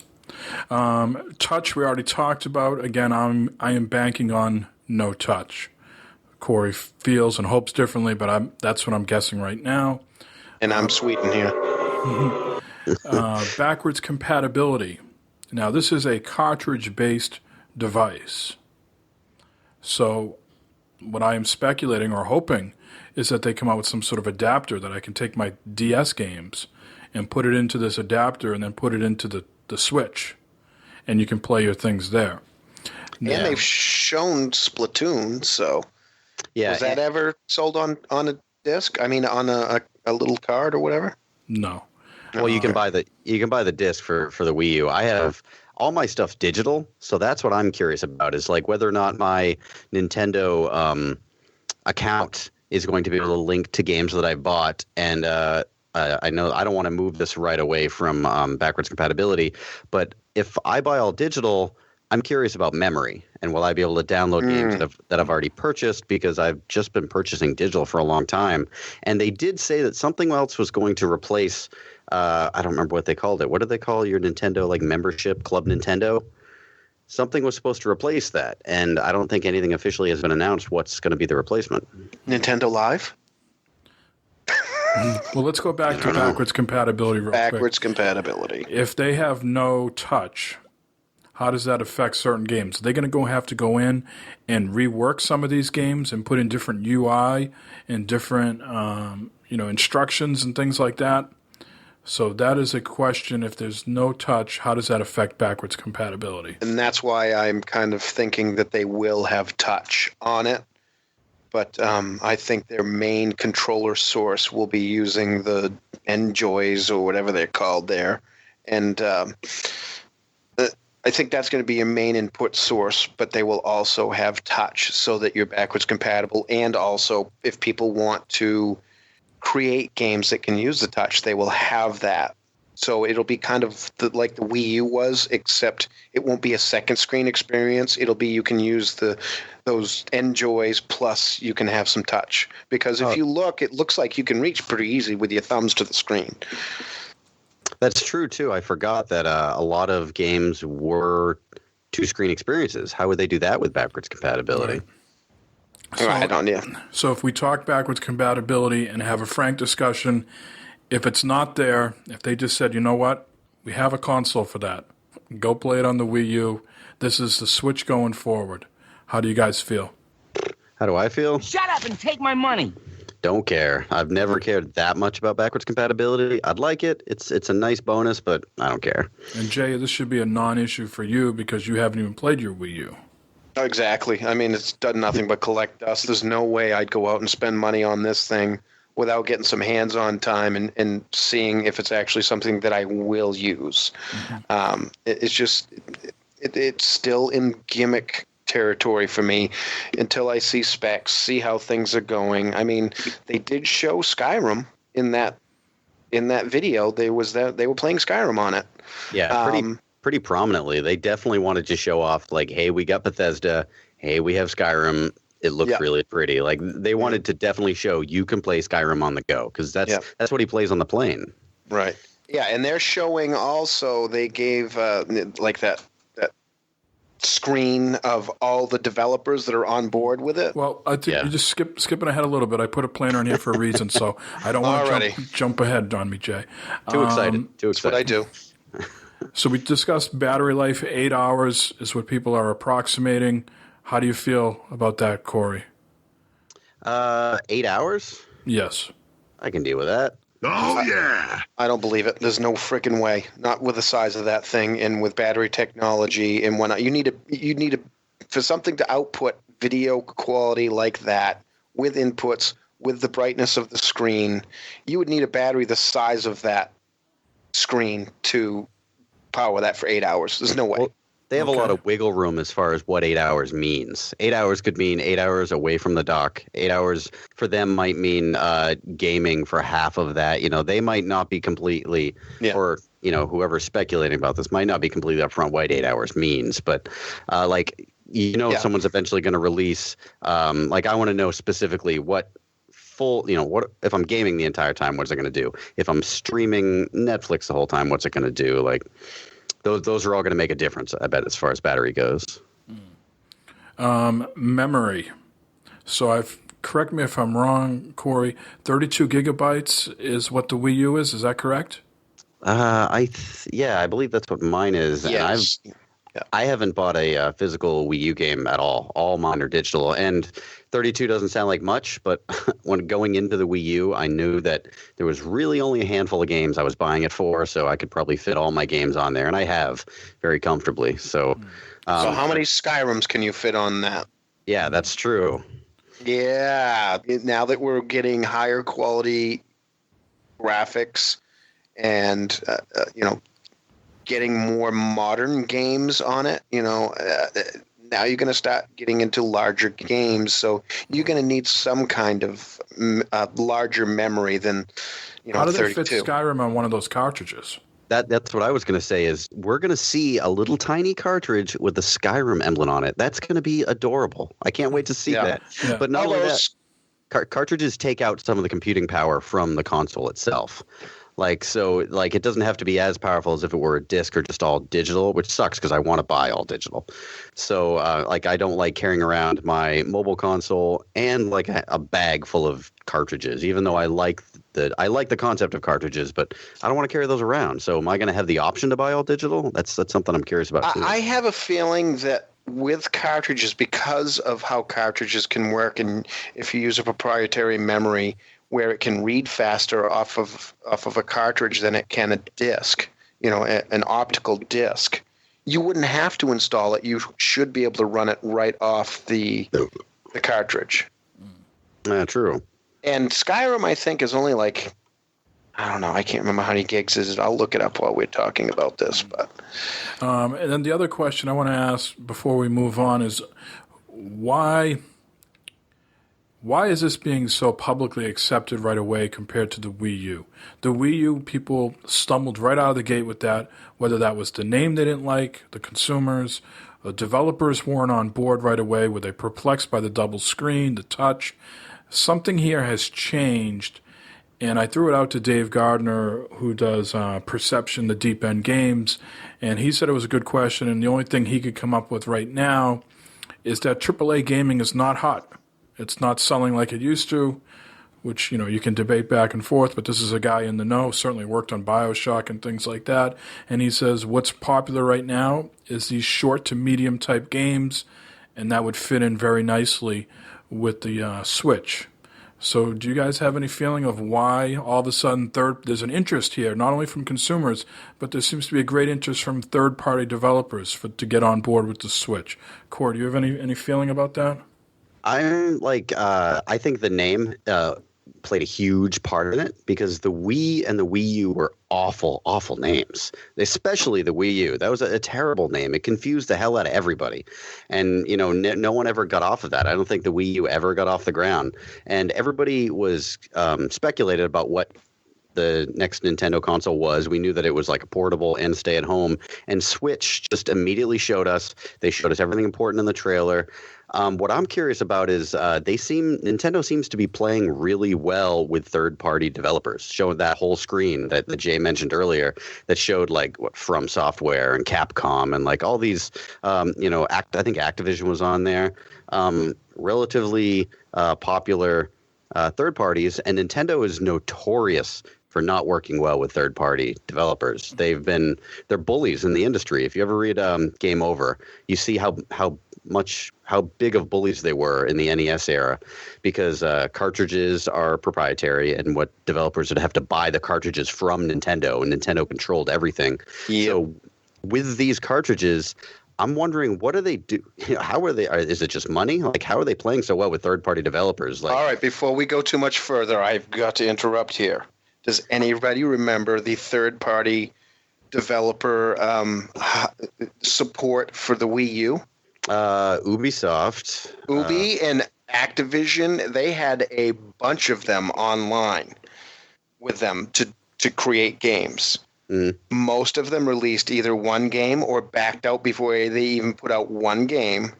Touch we already talked about. Again, I am banking on no touch. Corey feels and hopes differently, but that's what I'm guessing right now. And I'm sweeting here. Backwards compatibility. Now, this is a cartridge-based device. So what I am speculating or hoping is that they come out with some sort of adapter that I can take my DS games and put it into this adapter and then put it into the Switch. And you can play your things there. And they've shown Splatoon, so... Yeah, was that ever sold on a disc? I mean, on a little card or whatever? No. Well, you can buy the disc for the Wii U. I have all my stuff digital, so that's what I'm curious about is like whether or not my Nintendo account is going to be able to link to games that I've bought. And I know I don't want to move this right away from backwards compatibility, but if I buy all digital, I'm curious about memory, and will I be able to download games that I've already purchased because I've just been purchasing digital for a long time. And they did say that something else was going to replace. I don't remember what they called it. What did they call your Nintendo like membership, Club Nintendo? Something was supposed to replace that, and I don't think anything officially has been announced what's going to be the replacement. Nintendo Live? Well, let's go back to backwards compatibility real quick. Backwards compatibility. If they have no touch, how does that affect certain games? Are they going to have to go in and rework some of these games and put in different UI and different instructions and things like that? So that is a question. If there's no touch, how does that affect backwards compatibility? And that's why I'm kind of thinking that they will have touch on it. But I think their main controller source will be using the Enjoys or whatever they're called there. And I think that's going to be your main input source, but they will also have touch so that you're backwards compatible. And also, if people want to create games that can use the touch, they will have that. So it'll be kind of like the Wii U was, except it won't be a second screen experience. It'll be you can use those Enjoys plus you can have some touch. Because if you look, it looks like you can reach pretty easy with your thumbs to the screen. That's true, too. I forgot that a lot of games were two-screen experiences. How would they do that with backwards compatibility? Right. So if we talk backwards compatibility and have a frank discussion, if it's not there, if they just said, you know what, we have a console for that, go play it on the Wii U, this is the Switch going forward. How do you guys feel? How do I feel? Shut up and take my money. Don't care. I've never cared that much about backwards compatibility. I'd like it. It's a nice bonus, but I don't care. And Jay, this should be a non-issue for you because you haven't even played your Wii U. Exactly. I mean, it's done nothing but collect dust. There's no way I'd go out and spend money on this thing without getting some hands-on time and seeing if it's actually something that I will use. Mm-hmm. It's just it's still in gimmick territory for me until I see specs, see how things are going. I mean, they did show Skyrim in that video. They were playing Skyrim on it. Yeah, pretty prominently. They definitely wanted to show off, like, hey, we got Bethesda. Hey, we have Skyrim. It looks really pretty. Like, they wanted to definitely show you can play Skyrim on the go, because that's what he plays on the plane. Right. Yeah, and they're showing also. They gave like that screen of all the developers that are on board with it. Well, I think you're just skipping ahead a little bit. I put a planner in here for a reason, so I don't want to jump ahead on me, Jay. Too excited. That's what I do. So we discussed battery life. 8 hours is what people are approximating. How do you feel about that, Corey? 8 hours? Yes. I can deal with that. Oh, yeah. I don't believe it. There's no freaking way. Not with the size of that thing and with battery technology and whatnot. You need for something to output video quality like that with inputs, with the brightness of the screen, you would need a battery the size of that screen to power that for 8 hours. There's no way. Well, they have a lot of wiggle room as far as what 8 hours means. 8 hours could mean 8 hours away from the dock. 8 hours for them might mean gaming for half of that. You know, they might not be completely, or, you know, whoever's speculating about this might not be completely upfront what 8 hours means. But, someone's eventually going to release, like, I want to know specifically what what if I'm gaming the entire time, what's it going to do? If I'm streaming Netflix the whole time, what's it going to do? Like, those are all going to make a difference, I bet, as far as battery goes. Memory. So correct me if I'm wrong, Corey. 32 gigabytes is what the Wii U is. Is that correct? I believe that's what mine is. Yes. And I haven't bought a physical Wii U game at all. All mine are digital. And 32 doesn't sound like much, but when going into the Wii U, I knew that there was really only a handful of games I was buying it for, so I could probably fit all my games on there, and I have very comfortably. So how many Skyrims can you fit on that? Yeah, that's true. Yeah, now that we're getting higher quality graphics and, getting more modern games on it, now you're going to start getting into larger games, so you're going to need some kind of larger memory than, How do they 32. fit Skyrim on one of those cartridges? That's what I was going to say is we're going to see a little tiny cartridge with the Skyrim emblem on it. That's going to be adorable. I can't wait to see that. Yeah. But not only that, cartridges take out some of the computing power from the console itself. It doesn't have to be as powerful as if it were a disc or just all digital, which sucks because I want to buy all digital. So, I don't like carrying around my mobile console and like a bag full of cartridges, even though I like the concept of cartridges, but I don't want to carry those around. So, am I going to have the option to buy all digital? That's something I'm curious about too. I have a feeling that with cartridges, because of how cartridges can work, and if you use a proprietary memory, where it can read faster off of a cartridge than it can a disc, an optical disc. You wouldn't have to install it. You should be able to run it right off the cartridge. True. And Skyrim, I think, is only like, I don't know, I can't remember how many gigs is it. I'll look it up while we're talking about this. But and then the other question I want to ask before we move on is why is this being so publicly accepted right away compared to the Wii U? The Wii U, people stumbled right out of the gate with that, whether that was the name they didn't like, the consumers, the developers weren't on board right away. Were they perplexed by the double screen, the touch? Something here has changed, and I threw it out to Dave Gardner, who does Perception, the Deep End Games, and he said it was a good question, and the only thing he could come up with right now is that AAA gaming is not hot. It's not selling like it used to, which, you can debate back and forth, but this is a guy in the know, certainly worked on BioShock and things like that. And he says what's popular right now is these short to medium type games, and that would fit in very nicely with the Switch. So do you guys have any feeling of why all of a sudden there's an interest here, not only from consumers, but there seems to be a great interest from third-party developers to get on board with the Switch? Corey, do you have any feeling about that? I'm I think the name played a huge part in it because the Wii and the Wii U were awful, awful names, especially the Wii U. That was a terrible name. It confused the hell out of everybody. And, no one ever got off of that. I don't think the Wii U ever got off the ground. And everybody was speculated about what the next Nintendo console was. We knew that it was like a portable and stay at home. And Switch just immediately showed us. They showed us everything important in the trailer. What I'm curious about is Nintendo seems to be playing really well with third-party developers, showing that whole screen that Jay mentioned earlier that showed like what From Software and Capcom and like all these, I think Activision was on there, relatively popular third parties, and Nintendo is notorious for not working well with third-party developers. They're bullies in the industry. If you ever read Game Over, you see how big of bullies they were in the NES era, because cartridges are proprietary, and what developers would have to buy the cartridges from Nintendo, and Nintendo controlled everything. Yep. So with these cartridges, I'm wondering, what do they do? How are they? Is it just money? Like, how are they playing so well with third-party developers? All right, before we go too much further, I've got to interrupt here. Does anybody remember the third-party developer support for the Wii U? Ubisoft. Ubi and Activision, they had a bunch of them online with them to create games. Most of them released either one game or backed out before they even put out one game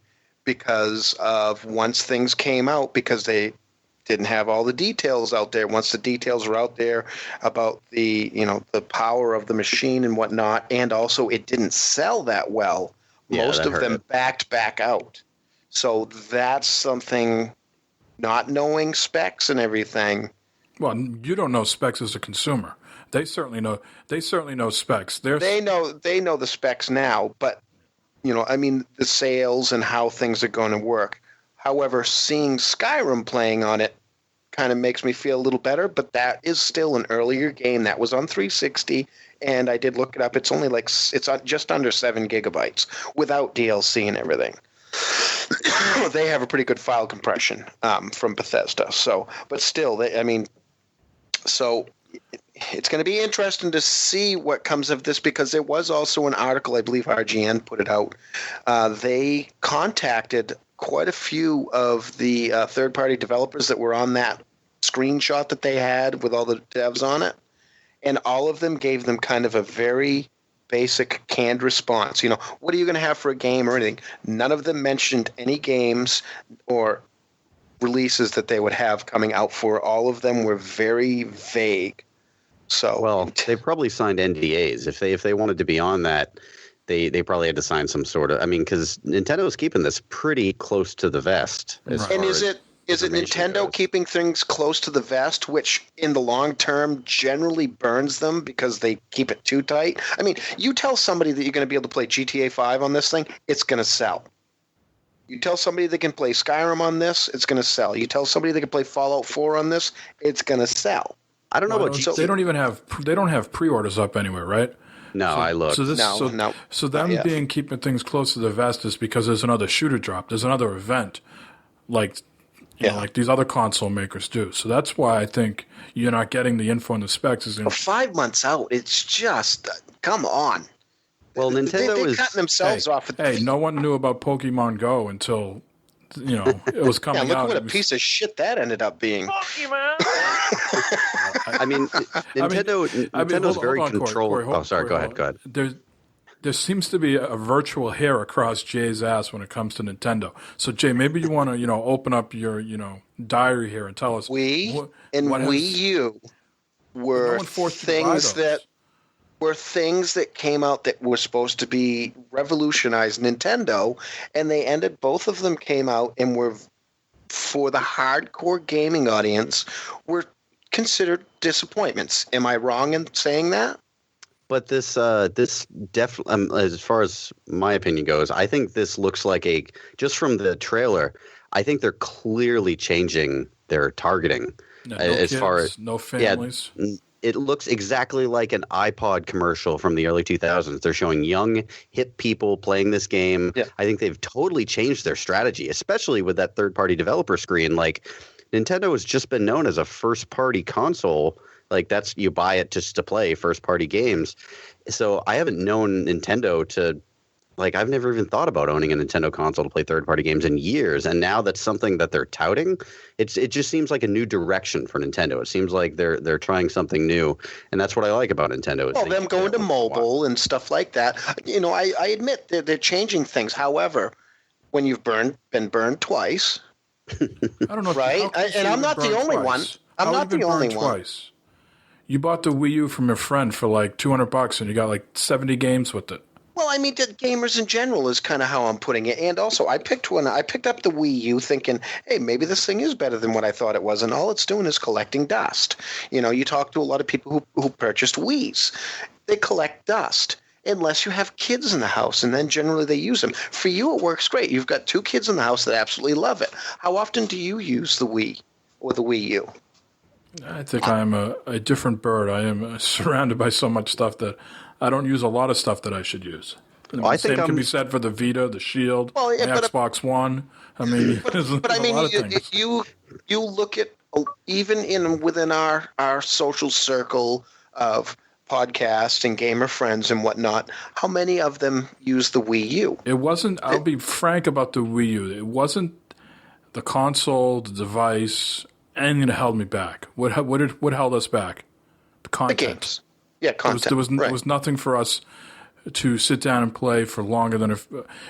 because of once things came out, because they didn't have all the details out there. Once the details were out there about the power of the machine and whatnot, and also it didn't sell that well, most of them backed back out. So that's something, not knowing specs and everything. Well, you don't know specs as a consumer. They certainly know. They certainly know specs. They know the specs now, but the sales and how things are going to work. However, seeing Skyrim playing on it kind of makes me feel a little better, but that is still an earlier game. That was on 360, and I did look it up. It's only it's just under 7 gigabytes without DLC and everything. They have a pretty good file compression from Bethesda. So, but still, so it's going to be interesting to see what comes of this, because there was also an article, I believe RGN put it out. They contacted quite a few of the third-party developers that were on that screenshot that they had with all the devs on it, and all of them gave them kind of a very basic canned response. What are you going to have for a game or anything? None of them mentioned any games or releases that they would have coming out for. All of them were very vague. So, well, they probably signed NDAs. If they wanted to be on that, they probably had to sign some sort of. Because Nintendo's keeping this pretty close to the vest. And is it Nintendo keeping things close to the vest, which in the long term generally burns them because they keep it too tight? You tell somebody that you're going to be able to play GTA 5 on this thing, it's going to sell. You tell somebody they can play Skyrim on this, it's going to sell. You tell somebody they can play Fallout 4 on this, it's going to sell. I don't know about GTA. They don't have pre-orders up anywhere, right? No, I looked. So them keeping things close to the vest is because there's another shooter drop. There's another event, like these other console makers do. So that's why I think you're not getting the info and the specs. 5 months out, it's just come on. Well, Nintendo they cutting themselves off. No one knew about Pokemon Go until it was coming out. Yeah, look what a piece of shit that ended up being. Pokemon. Nintendo's very controlled. Corey, Go ahead. There seems to be a virtual hair across Jay's ass when it comes to Nintendo. So Jay, maybe you want to open up your diary here and tell us. Wii U were things that came out that were supposed to be revolutionize Nintendo, and both of them came out and were, for the hardcore gaming audience, were considered disappointments. Am I wrong in saying that? But this definitely, as far as my opinion goes, I think this looks like just from the trailer, I think they're clearly changing their targeting. No families. Yeah, it looks exactly like an iPod commercial from the early 2000s. They're showing young, hip people playing this game. Yeah. I think they've totally changed their strategy, especially with that third-party developer screen. Like, Nintendo has just been known as a first-party console. Like that's you buy it just to play first-party games. So I haven't known Nintendo to like I've never even thought about owning a Nintendo console to play third-party games in years. And now that's something that they're touting. It just seems like a new direction for Nintendo. It seems like they're trying something new, and that's what I like about Nintendo. Well, them going to mobile and stuff like that. You know, I admit they're changing things. However, when you've been burned twice, I don't know. right? And I'm not the only one. I'm not the only one. Twice. You bought the Wii U from your friend for like $200, and you got like 70 games with it. Well, I mean, gamers in general is kind of how I'm putting it. And also, I picked up the Wii U thinking, hey, maybe this thing is better than what I thought it was. And all it's doing is collecting dust. You know, you talk to a lot of people who purchased Wiis. They collect dust. Unless you have kids in the house, and then generally they use them. For you, it works great. You've got 2 kids in the house that absolutely love it. How often do you use the Wii or the Wii U? I think I'm a different bird. I am surrounded by so much stuff that I don't use a lot of stuff that I should use. I the same think can be said for the Vita, the Shield, the Xbox One. I mean, but I mean, you look at even within our social circle of podcast and gamer friends and whatnot, how many of them use the Wii U? It wasn't. I'll be frank about the Wii U. It wasn't the console, the device, anything that held me back. What held us back? The content. The games. Yeah, content. There was nothing for us to sit down and play for longer than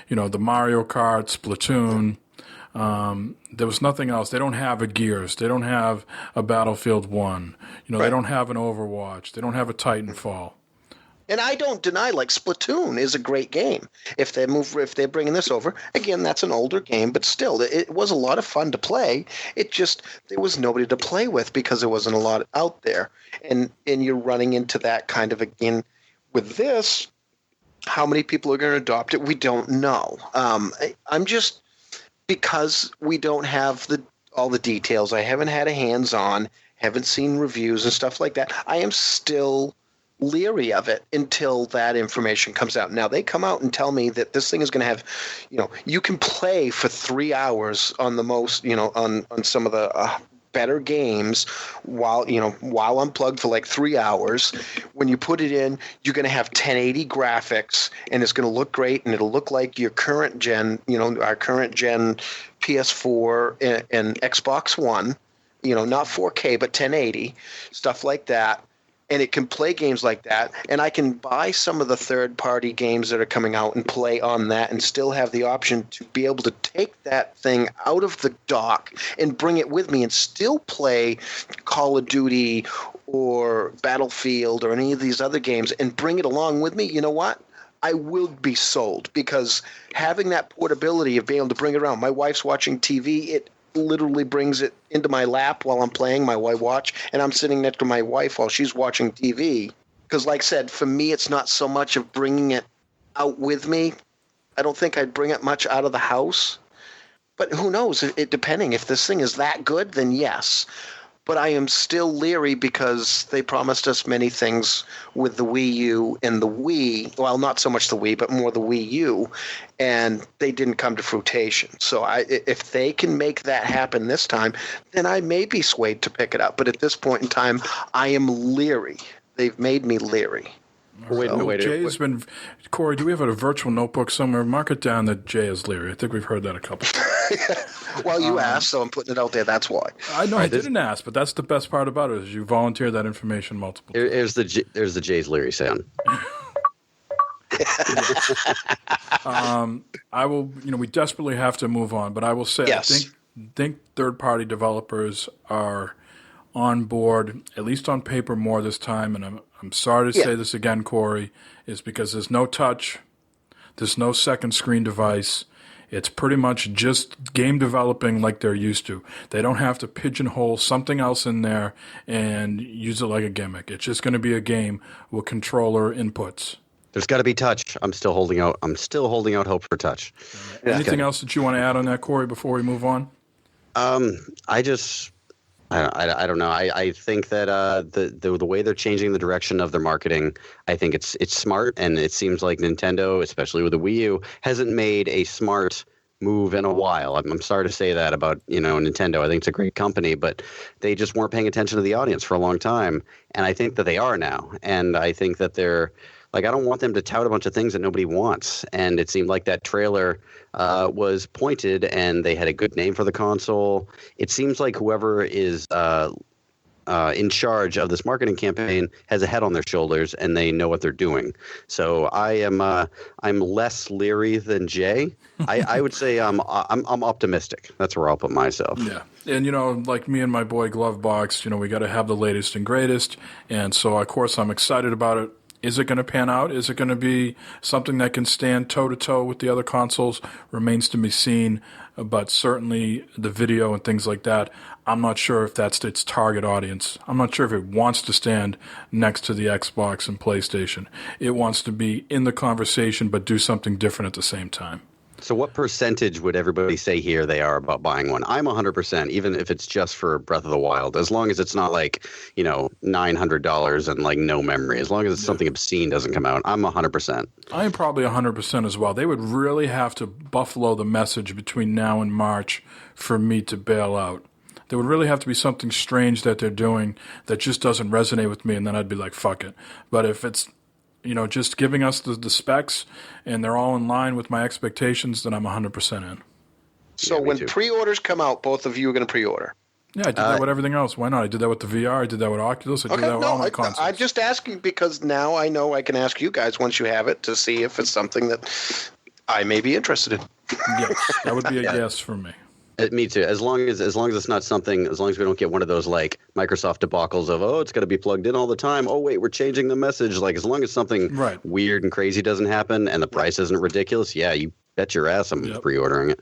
the Mario Kart, Splatoon. There was nothing else. They don't have a Gears. They don't have a Battlefield 1. They don't have an Overwatch. They don't have a Titanfall. And I don't deny, like, Splatoon is a great game. If they're bringing this over, again, that's an older game, but still, it was a lot of fun to play. It just, there was nobody to play with because there wasn't a lot out there. And you're running into that kind of, again, with this, how many people are going to adopt it, we don't know. I'm just, because we don't have all the details, I haven't had a hands-on, haven't seen reviews and stuff like that, I am still leery of it until that information comes out. Now, they come out and tell me that this thing is going to have, you can play for 3 hours on the most, on some of the better games while unplugged for like 3 hours. When you put it in, you're going to have 1080 graphics, and it's going to look great, and it'll look like your current gen, our current gen PS4 and Xbox One, not 4K, but 1080, stuff like that. And it can play games like that, and I can buy some of the third-party games that are coming out and play on that and still have the option to be able to take that thing out of the dock and bring it with me and still play Call of Duty or Battlefield or any of these other games and bring it along with me. You know what? I will be sold, because having that portability of being able to bring it around. My wife's watching TV. It literally brings it into my lap while I'm playing my watch, and I'm sitting next to my wife while she's watching TV. Because, like I said, for me, it's not so much of bringing it out with me. I don't think I'd bring it much out of the house. But who knows? Depending. If this thing is that good, then yes. But I am still leery because they promised us many things with the Wii U and the Wii. Well, not so much the Wii, but more the Wii U. And they didn't come to fruition. So if they can make that happen this time, then I may be swayed to pick it up. But at this point in time, I am leery. They've made me leery. Corey, do we have a virtual notebook somewhere? Mark it down that Jay is leery. I think we've heard that a couple times. Well, you asked, so I'm putting it out there. That's why. I know I didn't ask, but that's the best part about it is you volunteer that information multiple times. There's the Jay's leery sound. I will. We desperately have to move on, but I will say, yes. I think third-party developers are on board, at least on paper, more this time. And I'm sorry to say this again, Corey, is because there's no touch, there's no second screen device. It's pretty much just game developing like they're used to. They don't have to pigeonhole something else in there and use it like a gimmick. It's just going to be a game with controller inputs. There's got to be touch. I'm still holding out hope for touch. Anything else that you want to add on that, Corey, before we move on? I don't know. I think that the way they're changing the direction of their marketing, I think it's smart, and it seems like Nintendo, especially with the Wii U, hasn't made a smart move in a while. I'm sorry to say that about, Nintendo. I think it's a great company, but they just weren't paying attention to the audience for a long time. And I think that they are now. And I think that they're like, I don't want them to tout a bunch of things that nobody wants. And it seemed like that trailer was pointed and they had a good name for the console. It seems like whoever is in charge of this marketing campaign has a head on their shoulders and they know what they're doing. So I'm less leery than Jay. I would say I'm optimistic. That's where I'll put myself. Yeah. And, like me and my boy Glovebox, we got to have the latest and greatest. And so, of course, I'm excited about it. Is it going to pan out? Is it going to be something that can stand toe-to-toe with the other consoles? Remains to be seen. But certainly the video and things like that, I'm not sure if that's its target audience. I'm not sure if it wants to stand next to the Xbox and PlayStation. It wants to be in the conversation but do something different at the same time. So what percentage would everybody say here they are about buying one? I'm 100%, even if it's just for Breath of the Wild, as long as it's not like, $900 and like no memory. As long as it's something obscene doesn't come out, I'm 100%. I'm probably 100% as well. They would really have to buffalo the message between now and March for me to bail out. There would really have to be something strange that they're doing that just doesn't resonate with me, and then I'd be like, fuck it. But if it's just giving us the specs and they're all in line with my expectations, then I'm 100% in. So when pre-orders come out, both of you are going to pre-order? Yeah, I did that with everything else. Why not? I did that with the VR. I did that with Oculus. I did that with all my consoles. I'm just asking because now I know I can ask you guys once you have it to see if it's something that I may be interested in. Yes, that would be a yes for me. Me too. As long as it's not something, as long as we don't get one of those like Microsoft debacles of, it's got to be plugged in all the time. Oh wait, we're changing the message. Like as long as something weird and crazy doesn't happen and the price isn't ridiculous, yeah, you bet your ass I'm pre-ordering it.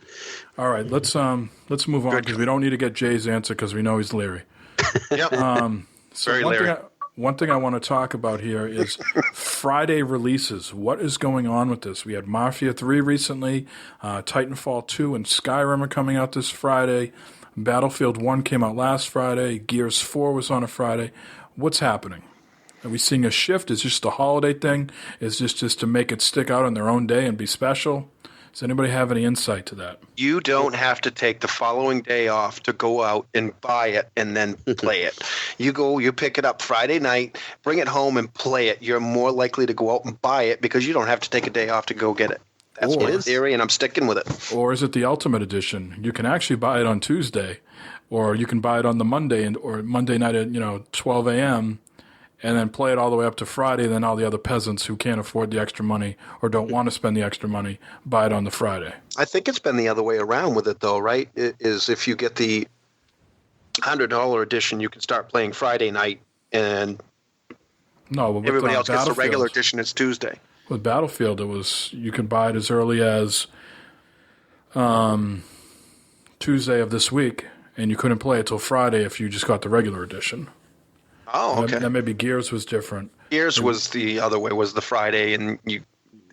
All right, let's move on because we don't need to get Jay's answer because we know he's leery. Yep. So Very leery. One thing I want to talk about here is Friday releases. What is going on with this? We had Mafia 3 recently, Titanfall 2 and Skyrim are coming out this Friday. Battlefield 1 came out last Friday. Gears 4 was on a Friday. What's happening? Are we seeing a shift? Is this just a holiday thing? Is this just to make it stick out on their own day and be special? Does anybody have any insight to that? You don't have to take the following day off to go out and buy it and then play it. You pick it up Friday night, bring it home and play it. You're more likely to go out and buy it because you don't have to take a day off to go get it. That's my theory, and I'm sticking with it. Or is it the Ultimate Edition? You can actually buy it on Tuesday, or you can buy it on the Monday or Monday night at 12 a.m., and then play it all the way up to Friday, and then all the other peasants who can't afford the extra money or don't want to spend the extra money buy it on the Friday. I think it's been the other way around with it, though, right? It is if you get the $100 edition, you can start playing Friday night, and everybody else gets the regular edition. It's Tuesday. With Battlefield, it was you could buy it as early as Tuesday of this week, and you couldn't play it till Friday if you just got the regular edition. Oh, okay. Then maybe Gears was different. Gears was the other way, was the Friday, and the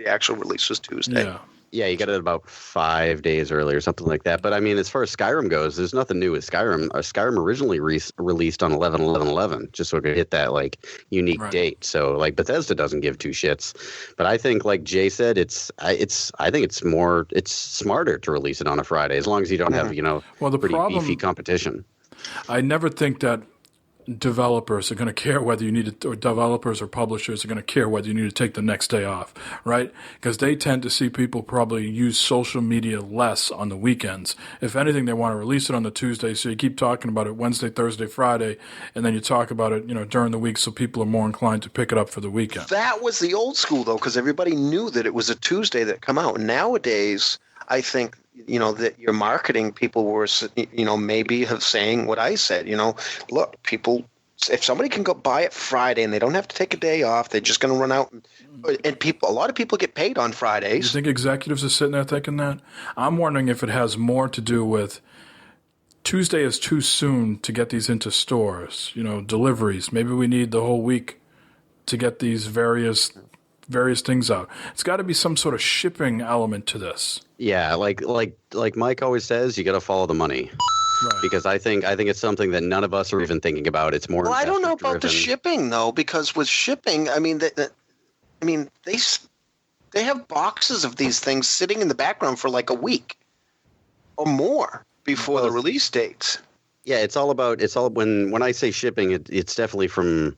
actual release was Tuesday. Yeah, you got it about 5 days early or something like that. But I mean, as far as Skyrim goes, there's nothing new with Skyrim. Skyrim originally released on 11/11/11, just so it could hit that like unique date. So like Bethesda doesn't give two shits. But I think, like Jay said, I think it's smarter to release it on a Friday as long as you don't have pretty beefy competition. I never think that developers are going to care whether you need to, or developers or publishers are going to care whether you need to take the next day off, right? Because they tend to see people probably use social media less on the weekends. If anything, they want to release it on the Tuesday, so you keep talking about it Wednesday, Thursday, Friday, and then you talk about it, during the week, so people are more inclined to pick it up for the weekend. That was the old school, though, because everybody knew that it was a Tuesday that come out. Nowadays, I think that your marketing people were, maybe have saying what I said, look, people, if somebody can go buy it Friday and they don't have to take a day off, they're just going to run out and a lot of people get paid on Fridays. You think executives are sitting there thinking that? I'm wondering if it has more to do with Tuesday is too soon to get these into stores, deliveries. Maybe we need the whole week to get these various things out. It's got to be some sort of shipping element to this. Yeah, like Mike always says, you got to follow the money. Right. Because I think it's something that none of us are even thinking about. It's more. Well, I don't know about the shipping though, because with shipping, I mean, they have boxes of these things sitting in the background for like a week. or more before the release dates. Yeah, it's all when I say shipping, it's definitely from.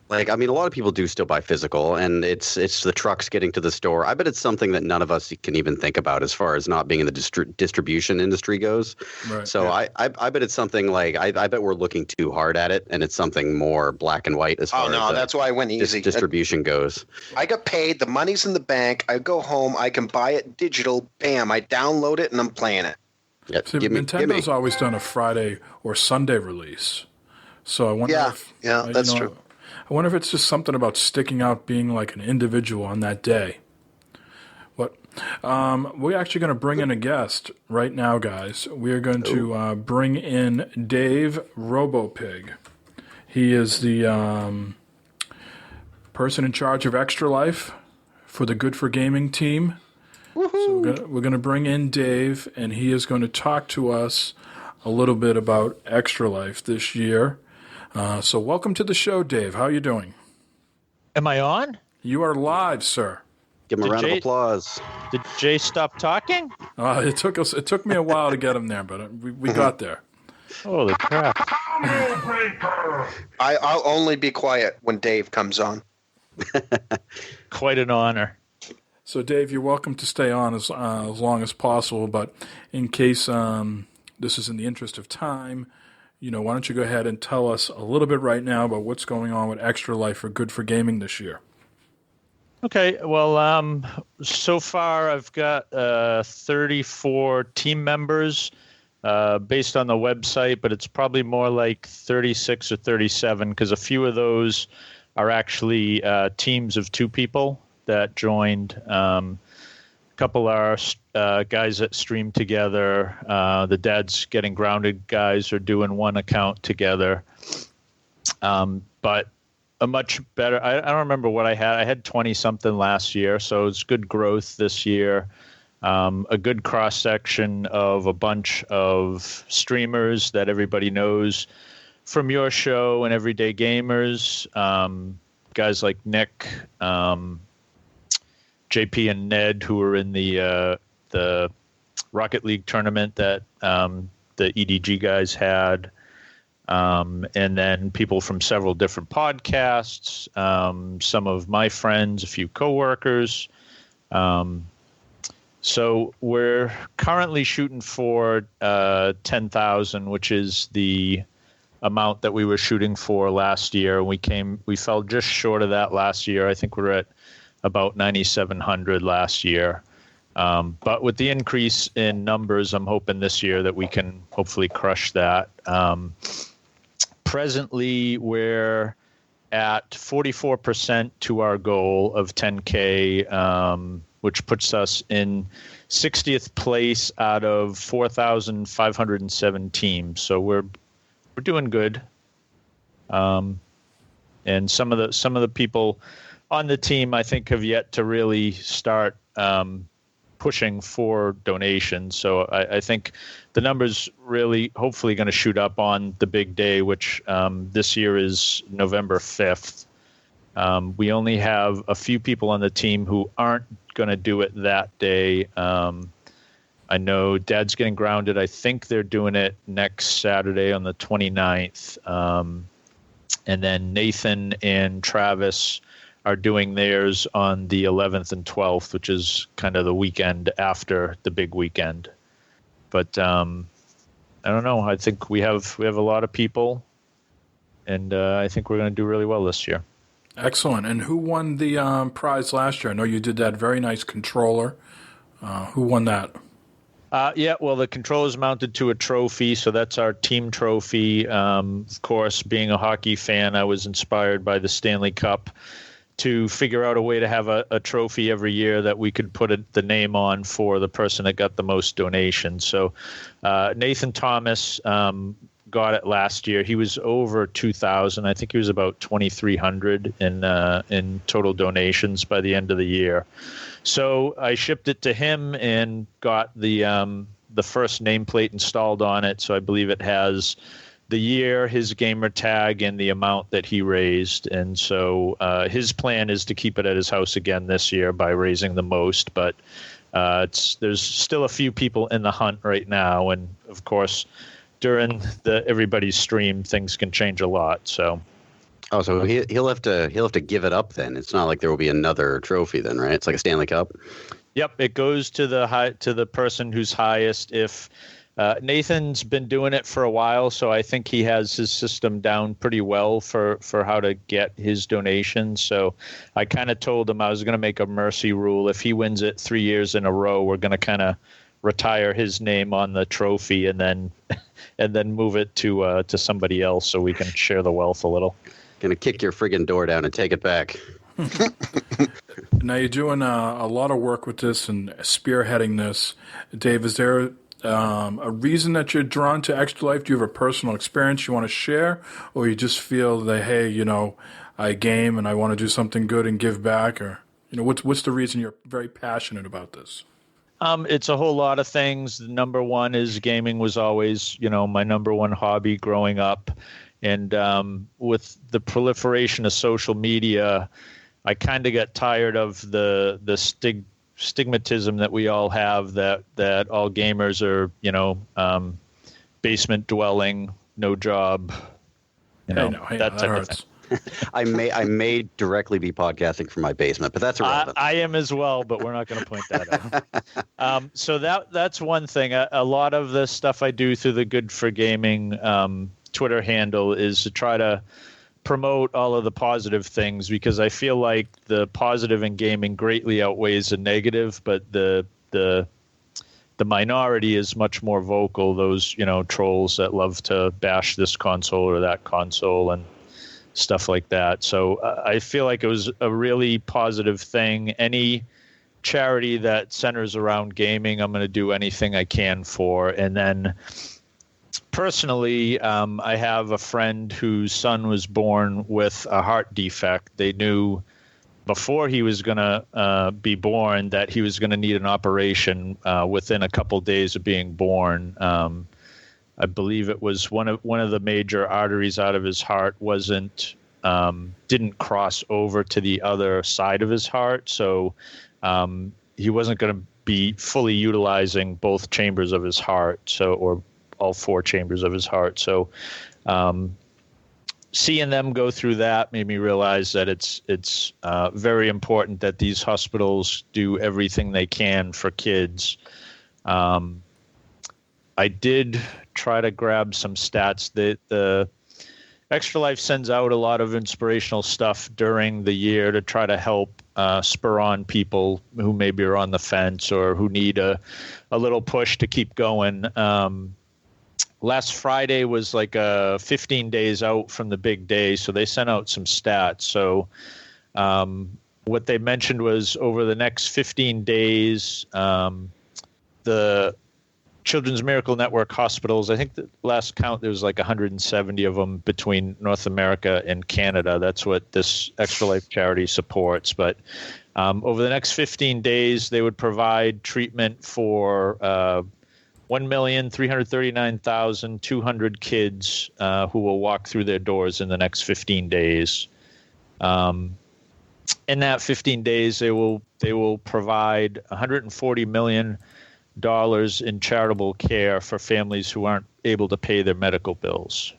Like, I mean, a lot of people do still buy physical, and it's the trucks getting to the store. I bet it's something that none of us can even think about as far as not being in the distribution industry goes. Right. So Yeah. I bet it's something like I bet we're looking too hard at it, and it's something more black and white as far as that's why I went easy. Distribution goes. I got paid. The money's in the bank. I go home. I can buy it digital. Bam! I download it, and I'm playing it. Yeah, See, Nintendo's always done a Friday or Sunday release. So I wonder if that's true. I wonder if it's just something about sticking out, being like an individual on that day. What? We're actually going to bring in a guest right now, guys. We are going to bring in Dave RoboPig. He is the person in charge of Extra Life for the Good for Gaming team. Woohoo. So we're going to bring in Dave, and he is going to talk to us a little bit about Extra Life this year. So welcome to the show, Dave. How are you doing? Am I on? You are live, sir. Give him a round of applause. Did Jay stop talking? It took me a while to get him there, but we got there. Holy crap. I'll only be quiet when Dave comes on. Quite an honor. So, Dave, you're welcome to stay on as long as possible, but in case this is in the interest of time, why don't you go ahead and tell us a little bit right now about what's going on with Extra Life for Good for Gaming this year? Okay, well, so far I've got 34 team members based on the website, but it's probably more like 36 or 37 because a few of those are actually teams of 2 people that joined. Couple are guys that stream together. The Dad's Getting Grounded guys are doing one account together. But a much better, I don't remember what I had. I had 20-something last year, so it's good growth this year. A good cross-section of a bunch of streamers that everybody knows from your show and Everyday Gamers. Guys like Nick, JP and Ned, who were in the Rocket League tournament that the EDG guys had, and then people from several different podcasts, some of my friends, a few coworkers. So we're currently shooting for 10,000, which is the amount that we were shooting for last year. We fell just short of that last year. I think we're at about 9,700 last year. But with the increase in numbers, I'm hoping this year that we can hopefully crush that. Presently, we're at 44% to our goal of 10K, which puts us in 60th place out of 4,507 teams. So we're doing good. And some of the people on the team, I think, have yet to really start pushing for donations. So I think the numbers really hopefully going to shoot up on the big day, which this year is November 5th. We only have a few people on the team who aren't going to do it that day. I know Dad's Getting Grounded. I think they're doing it next Saturday on the 29th. And then Nathan and Travis are doing theirs on the 11th and 12th, which is kind of the weekend after the big weekend. But I don't know. I think we have a lot of people, and I think we're going to do really well this year. Excellent. And who won the prize last year? I know you did that very nice controller. Who won that? Well, the controller's mounted to a trophy, so that's our team trophy. Of course, being a hockey fan, I was inspired by the Stanley Cup to figure out a way to have a trophy every year that we could put the name on for the person that got the most donations. So Nathan Thomas got it last year. He was over 2,000. I think he was about 2,300 in total donations by the end of the year. So I shipped it to him and got the first nameplate installed on it. So I believe it has the year, his gamer tag, and the amount that he raised. And so his plan is to keep it at his house again this year by raising the most. But There's still a few people in the hunt right now, and of course, during everybody's stream, things can change a lot. So, so he'll have to give it up then. It's not like there will be another trophy then, right? It's like a Stanley Cup. Yep, it goes to the person who's highest. If Nathan's been doing it for a while, so I think he has his system down pretty well for how to get his donations. So I kind of told him I was going to make a mercy rule. If he wins it 3 years in a row, we're going to kind of retire his name on the trophy and then move it to somebody else so we can share the wealth a little. Gonna kick your friggin' door down and take it back. Now you're doing a lot of work with this and spearheading this. Dave, is there a reason that you're drawn to Extra Life? Do you have a personal experience you want to share, or you just feel that, hey, I game and I want to do something good and give back, or what's the reason you're very passionate about this? It's a whole lot of things. Number one is gaming was always, my number one hobby growing up. And with the proliferation of social media, I kind of got tired of the stigmatism that we all have that all gamers are, basement dwelling, no job. That type hurts. of thing. I may directly be podcasting from my basement, but that's irrelevant. I am as well, but we're not going to point that out. So that's one thing. A lot of the stuff I do through the Good for Gaming Twitter handle is to try to promote all of the positive things, because I feel like the positive in gaming greatly outweighs the negative, but the minority is much more vocal. Those trolls that love to bash this console or that console and stuff like that. So I feel like it was a really positive thing. Any charity that centers around gaming, I'm going to do anything I can for. And then personally, I have a friend whose son was born with a heart defect. They knew before he was going to be born that he was going to need an operation within a couple days of being born. I believe it was one of the major arteries out of his heart didn't cross over to the other side of his heart, so he wasn't going to be fully utilizing both chambers of his heart, or all four chambers of his heart. So seeing them go through that made me realize that it's very important that these hospitals do everything they can for kids. I did try to grab some stats. The Extra Life sends out a lot of inspirational stuff during the year to try to help spur on people who maybe are on the fence or who need a little push to keep going. Last Friday was like 15 days out from the big day, so they sent out some stats. So what they mentioned was over the next 15 days, the Children's Miracle Network hospitals, I think the last count, there was like 170 of them between North America and Canada. That's what this Extra Life charity supports. But over the next 15 days, they would provide treatment for 1,339,200 kids who will walk through their doors in the next 15 days. In that 15 days, they will provide $140 million in charitable care for families who aren't able to pay their medical bills.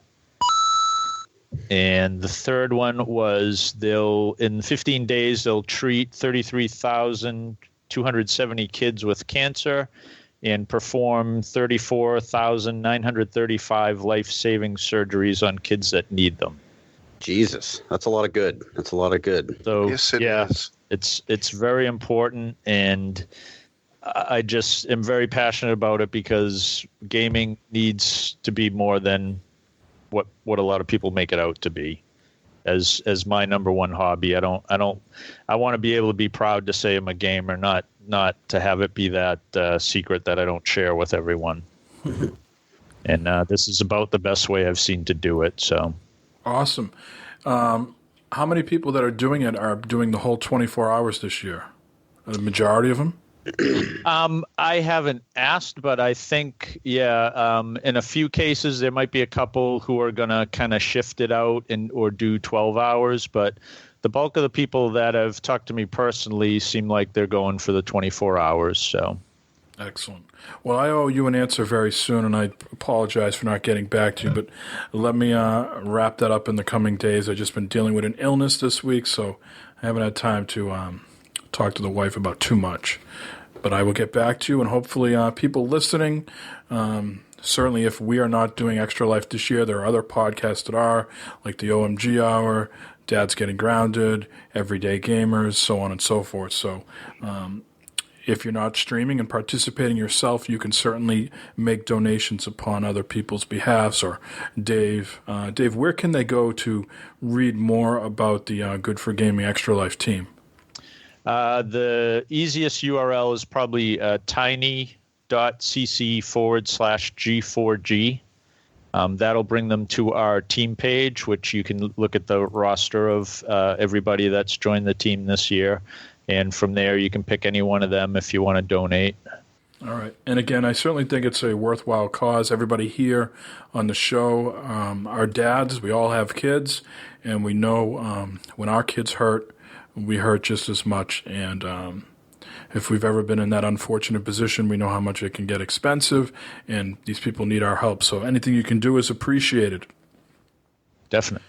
And the third one was in 15 days, they'll treat 33,270 kids with cancer and perform 34,935 life-saving surgeries on kids that need them. Jesus, that's a lot of good. So yes, it is. It's very important, and I just am very passionate about it because gaming needs to be more than what a lot of people make it out to be. As my number one hobby, I want to be able to be proud to say I'm a gamer, not to have it be that secret that I don't share with everyone. And this is about the best way I've seen to do it. So awesome. How many people that are doing it are doing the whole 24 hours this year? The majority of them? I haven't asked, but I think, in a few cases, there might be a couple who are going to kind of shift it out or do 12 hours. But the bulk of the people that have talked to me personally seem like they're going for the 24 hours. So. Excellent. Well, I owe you an answer very soon, and I apologize for not getting back to you, but let me wrap that up in the coming days. I've just been dealing with an illness this week, so I haven't had time to talk to the wife about too much. But I will get back to you, and hopefully people listening, certainly if we are not doing Extra Life this year, there are other podcasts that are, like the OMG Hour, Dad's Getting Grounded, Everyday Gamers, so on and so forth. So if you're not streaming and participating yourself, you can certainly make donations upon other people's behalfs. Or Dave, where can they go to read more about the Good for Gaming Extra Life team? The easiest URL is probably tiny.cc/G4G. That'll bring them to our team page, which you can look at the roster of everybody that's joined the team this year. And from there, you can pick any one of them if you want to donate. All right. And again, I certainly think it's a worthwhile cause. Everybody here on the show are dads. We all have kids. And we know when our kids hurt, we hurt just as much. And if we've ever been in that unfortunate position, we know how much it can get expensive. And these people need our help. So anything you can do is appreciated. Definitely.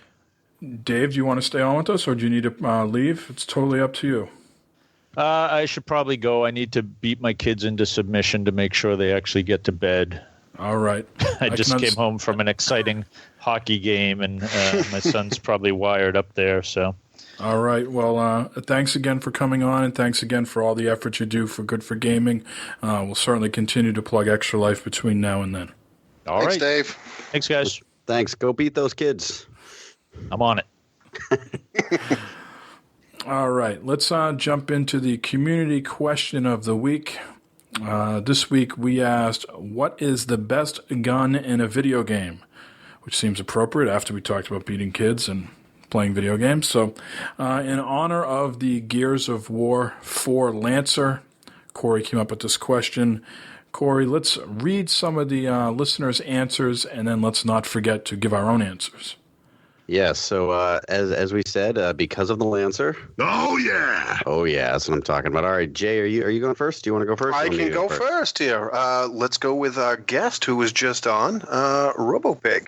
Dave, do you want to stay on with us or do you need to leave? It's totally up to you. I should probably go. I need to beat my kids into submission to make sure they actually get to bed. All right. I just came home from an exciting hockey game, and my son's probably wired up there. So. All right. Well, thanks again for coming on, and thanks again for all the effort you do for Good for Gaming. We'll certainly continue to plug Extra Life between now and then. All right. Thanks, Dave. Thanks, guys. Thanks. Go beat those kids. I'm on it. All right, let's jump into the community question of the week. This week we asked, what is the best gun in a video game? Which seems appropriate after we talked about beating kids and playing video games. So in honor of the Gears of War 4 Lancer, Corey came up with this question. Corey, let's read some of the listeners' answers, and then let's not forget to give our own answers. Yes, so as we said, because of the Lancer. Oh yeah, that's what I'm talking about. All right, Jay, are you going first? Do you want to go first? I can go first here. Let's go with our guest who was just on, RoboPig.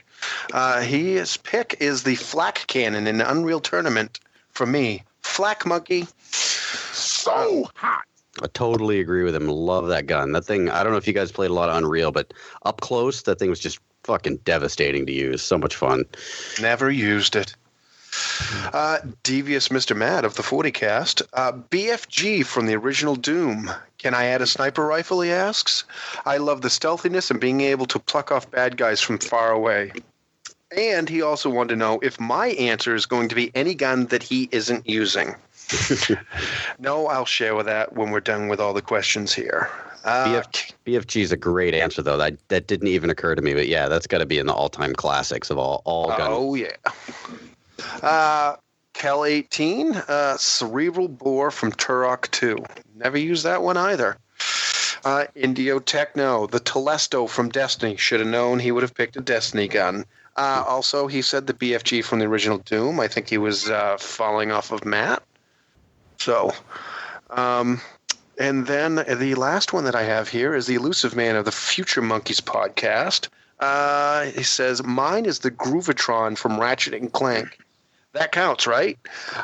His pick is the Flak Cannon in Unreal Tournament. For me, Flak Monkey. so hot. I totally agree with him. Love that gun. That thing, I don't know if you guys played a lot of Unreal, but up close, that thing was just fucking devastating to use. So much fun. Never used it. Devious Mr. Mad of the 40 cast. BFG from the original Doom. Can I add a sniper rifle, he asks. I love the stealthiness and being able to pluck off bad guys from far away. And he also wanted to know if my answer is going to be any gun that he isn't using. No, I'll share with that when we're done with all the questions here. BFG is a great answer, though. That didn't even occur to me, but yeah, that's got to be in the all-time classics of all guns. Oh, yeah. Kel 18, Cerebral Bore from Turok 2. Never used that one either. Indio Techno, the Telesto from Destiny. Should have known he would have picked a Destiny gun. Also, he said the BFG from the original Doom. I think he was falling off of Matt. So, and then the last one that I have here is the Elusive Man of the Future Monkeys podcast. He says, mine is the Groovatron from Ratchet and Clank. That counts, right?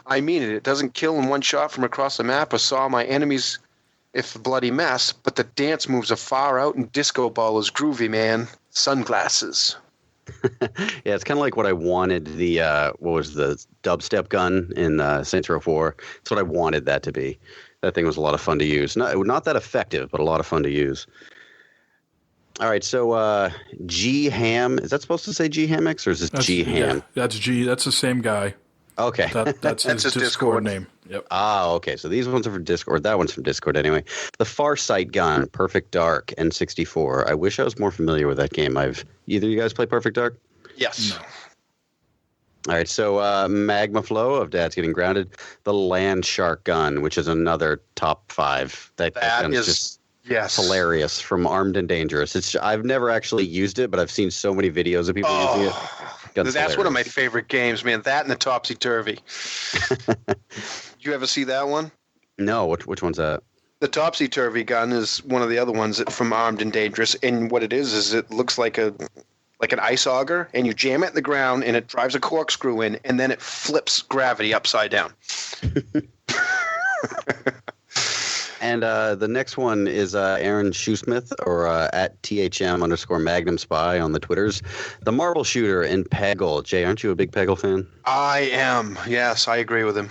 I mean it. It doesn't kill in one shot from across the map or saw my enemies if a bloody mess, but the dance moves are far out and disco ball is groovy, man. Sunglasses. Yeah, it's kind of like what I wanted the what was the dubstep gun in Saints Row 4. It's what I wanted that to be. That thing was a lot of fun to use. Not that effective, but a lot of fun to use. All right, so G Ham, is that supposed to say G Hamix or is this G Ham? Yeah, that's G. That's the same guy. Okay. That's his Discord name. Yep. Ah, okay. So these ones are from Discord. That one's from Discord anyway. The Farsight gun, Perfect Dark, N64. I wish I was more familiar with that game. Either of you guys play Perfect Dark? Yes. No. All right, so Magma Flow of Dad's Getting Grounded. The Land Shark gun, which is another top 5. That gun is just hilarious from Armed and Dangerous. I've never actually used it, but I've seen so many videos of people using it. gun's That's one of my hilarious. favorite games, man. That and the Topsy Turvy. You ever see that one? No, which one's that? The Topsy Turvy gun is one of the other ones from Armed and Dangerous, and what it is it looks like an ice auger, and you jam it in the ground, and it drives a corkscrew in, and then it flips gravity upside down. And the next one is Aaron Shoesmith, or at THM_Magnum Spy on the Twitters. The Marble Shooter in Peggle. Jay, aren't you a big Peggle fan? I am. Yes, I agree with him.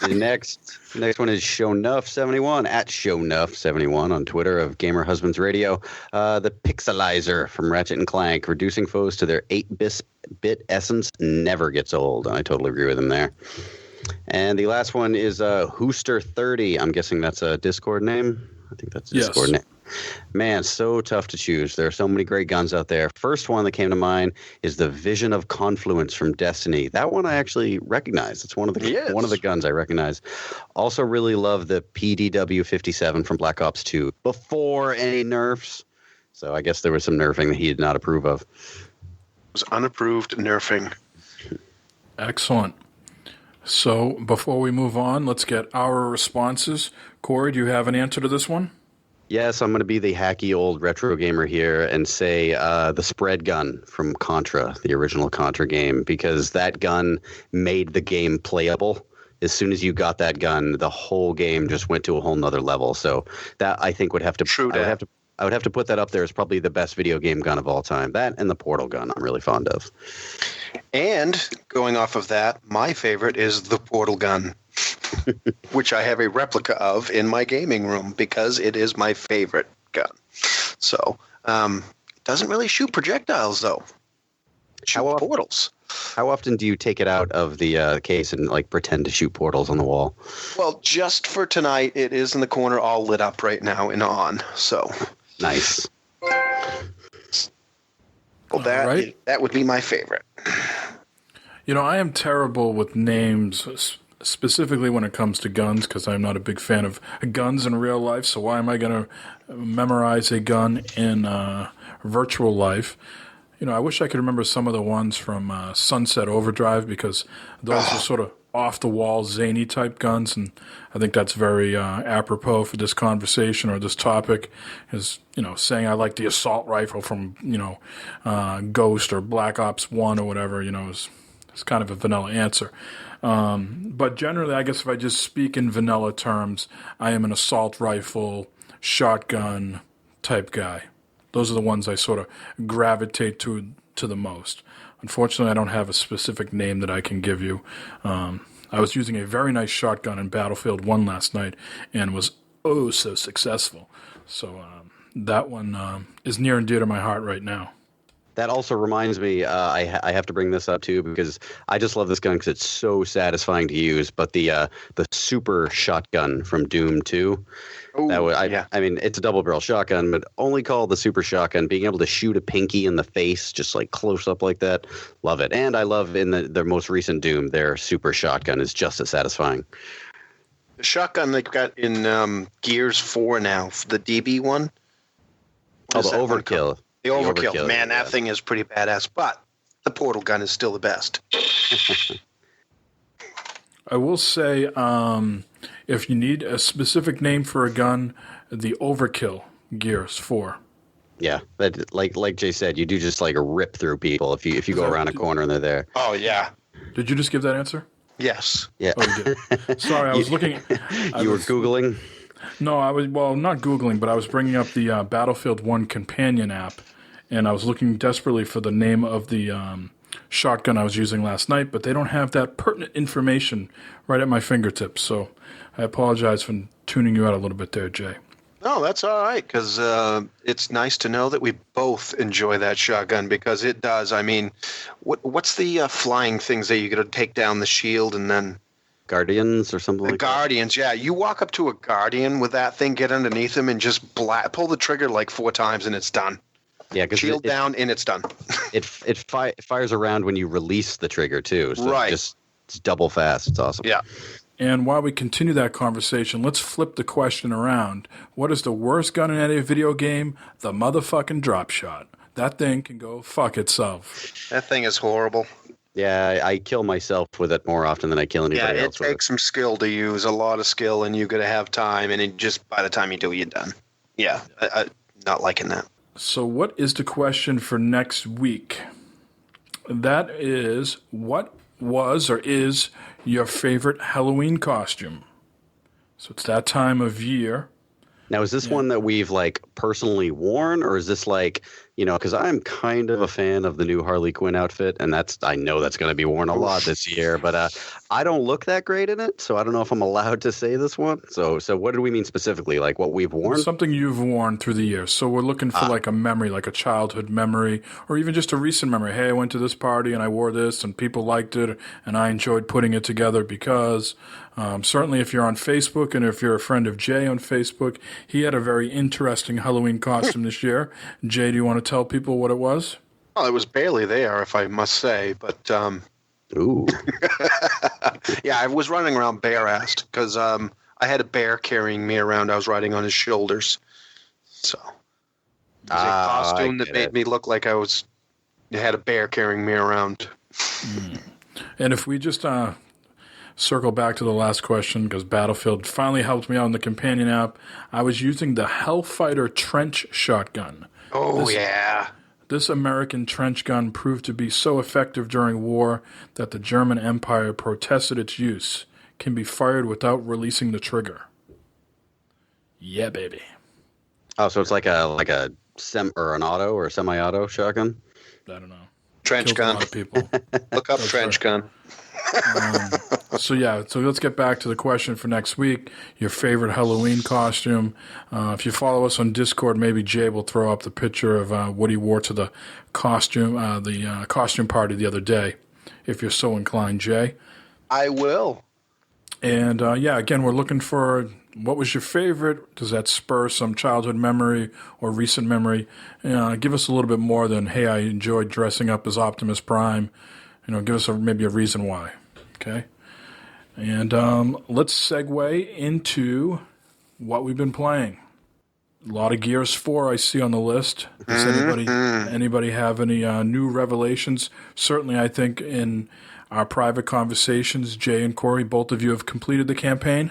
The next one is Shownuff71, at Shownuff71 on Twitter of Gamer Husbands Radio. The Pixelizer from Ratchet and Clank, reducing foes to their 8-bit essence never gets old. And I totally agree with him there. And the last one is Hooster30. I'm guessing that's a Discord name. I think that's a Discord name. Man, so tough to choose. There are so many great guns out there. First one that came to mind is the Vision of Confluence from Destiny. That one I actually recognize. It's one of the guns I recognize. Also really love the PDW-57 from Black Ops 2 before any nerfs. So I guess there was some nerfing that he did not approve of. It was unapproved nerfing. Excellent. So before we move on, let's get our responses. Corey, do you have an answer to this one? Yes, I'm going to be the hacky old retro gamer here and say the spread gun from Contra, the original Contra game, because that gun made the game playable. As soon as you got that gun, the whole game just went to a whole nother level. So that I think would have to I would have to put that up there as probably the best video game gun of all time. That and the Portal gun I'm really fond of. And going off of that, my favorite is the Portal gun, which I have a replica of in my gaming room because it is my favorite gun. So, doesn't really shoot projectiles though. Shoot portals. How often do you take it out of the case and like pretend to shoot portals on the wall? Well, just for tonight, it is in the corner, all lit up right now and on. So nice. Well, that would be my favorite. You know, I am terrible with names, specifically when it comes to guns, because I'm not a big fan of guns in real life. So why am I going to memorize a gun in virtual life? You know, I wish I could remember some of the ones from Sunset Overdrive, because those are sort of off-the-wall, zany type guns, and I think that's very apropos for this conversation or this topic. Is, you know, saying I like the assault rifle from, you know, Ghost or Black Ops 1 or whatever, you know, is kind of a vanilla answer. But generally, I guess if I just speak in vanilla terms, I am an assault rifle, shotgun type guy. Those are the ones I sort of gravitate to the most. Unfortunately, I don't have a specific name that I can give you. I was using a very nice shotgun in Battlefield 1 last night and was so successful. So that one is near and dear to my heart right now. That also reminds me, I have to bring this up too, because I just love this gun because it's so satisfying to use. But the super shotgun from Doom 2, I mean, it's a double barrel shotgun, but only called the super shotgun. Being able to shoot a pinky in the face, just like close up like that, love it. And I love in their most recent Doom, their super shotgun is just as satisfying. The shotgun they've got in Gears 4 now, the DB one. The Overkill. The overkill. Man, that thing is pretty badass, but the Portal gun is still the best. I will say, if you need a specific name for a gun, the Overkill Gears 4. Yeah, but like Jay said, you do just like rip through people if you go around a corner and they're there. Oh, yeah. Did you just give that answer? Yes. Yeah. Oh, you did. Sorry, I was looking. You were Googling? No, I was, well, not Googling, but I was bringing up the Battlefield 1 companion app, and I was looking desperately for the name of the shotgun I was using last night, but they don't have that pertinent information right at my fingertips, so I apologize for tuning you out a little bit there, Jay. No, that's all right, because it's nice to know that we both enjoy that shotgun, because it does. I mean, what's the flying things that you got to take down the shield and then... Guardians or something like that? The Guardians, yeah. You walk up to a Guardian with that thing, get underneath him, and just pull the trigger like 4 times, and it's done. Yeah, because shield down, and it's done. it fires around when you release the trigger, too. So right. It's double fast. It's awesome. Yeah. And while we continue that conversation, let's flip the question around. What is the worst gun in any video game? The motherfucking drop shot. that thing can go fuck itself. That thing is horrible. Yeah, I kill myself with it more often than I kill anybody Yeah, it else with it. takes some skill to use, a lot of skill, and you got to have time. And it just by the time you do, you're done. Yeah, I not liking that. So what is the question for next week? That is, what was or is your favorite Halloween costume? So it's that time of year. Now, is this one that we've like personally worn, or is this like, because I'm kind of a fan of the new Harley Quinn outfit, and I know that's going to be worn a lot this year, but I don't look that great in it, so I don't know if I'm allowed to say this one. So what do we mean specifically? Like what we've worn? Something you've worn through the years. So we're looking for like a memory, like a childhood memory, or even just a recent memory. Hey, I went to this party and I wore this, and people liked it, and I enjoyed putting it together because. Certainly if you're on Facebook and if you're a friend of Jay on Facebook, he had a very interesting Halloween costume this year. Jay, do you want to tell people what it was? Well, it was barely there, if I must say, but Ooh. yeah, I was running around bare-assed because I had a bear carrying me around. I was riding on his shoulders, so it was a costume that made me look like I had a bear carrying me around. And if we just circle back to the last question, because Battlefield finally helped me out in the companion app, I was using the Hellfighter trench shotgun. Oh, yeah. This American trench gun proved to be so effective during war that the German Empire protested its use. Can be fired without releasing the trigger. Yeah, baby. Oh, so it's like an auto or a semi-auto shotgun? I don't know. Trench Kills gun. A lot of people. Look up trench gun. So let's get back to the question for next week. Your favorite Halloween costume. If you follow us on Discord, maybe Jay will throw up the picture of what he wore to the costume party the other day, if you're so inclined, Jay. I will. And again, we're looking for what was your favorite. Does that spur some childhood memory or recent memory? Give us a little bit more than, hey, I enjoyed dressing up as Optimus Prime. Give us maybe a reason why. Okay. And let's segue into what we've been playing. A lot of Gears 4 I see on the list. Does anybody have any new revelations? Certainly, I think in our private conversations, Jay and Corey, both of you have completed the campaign.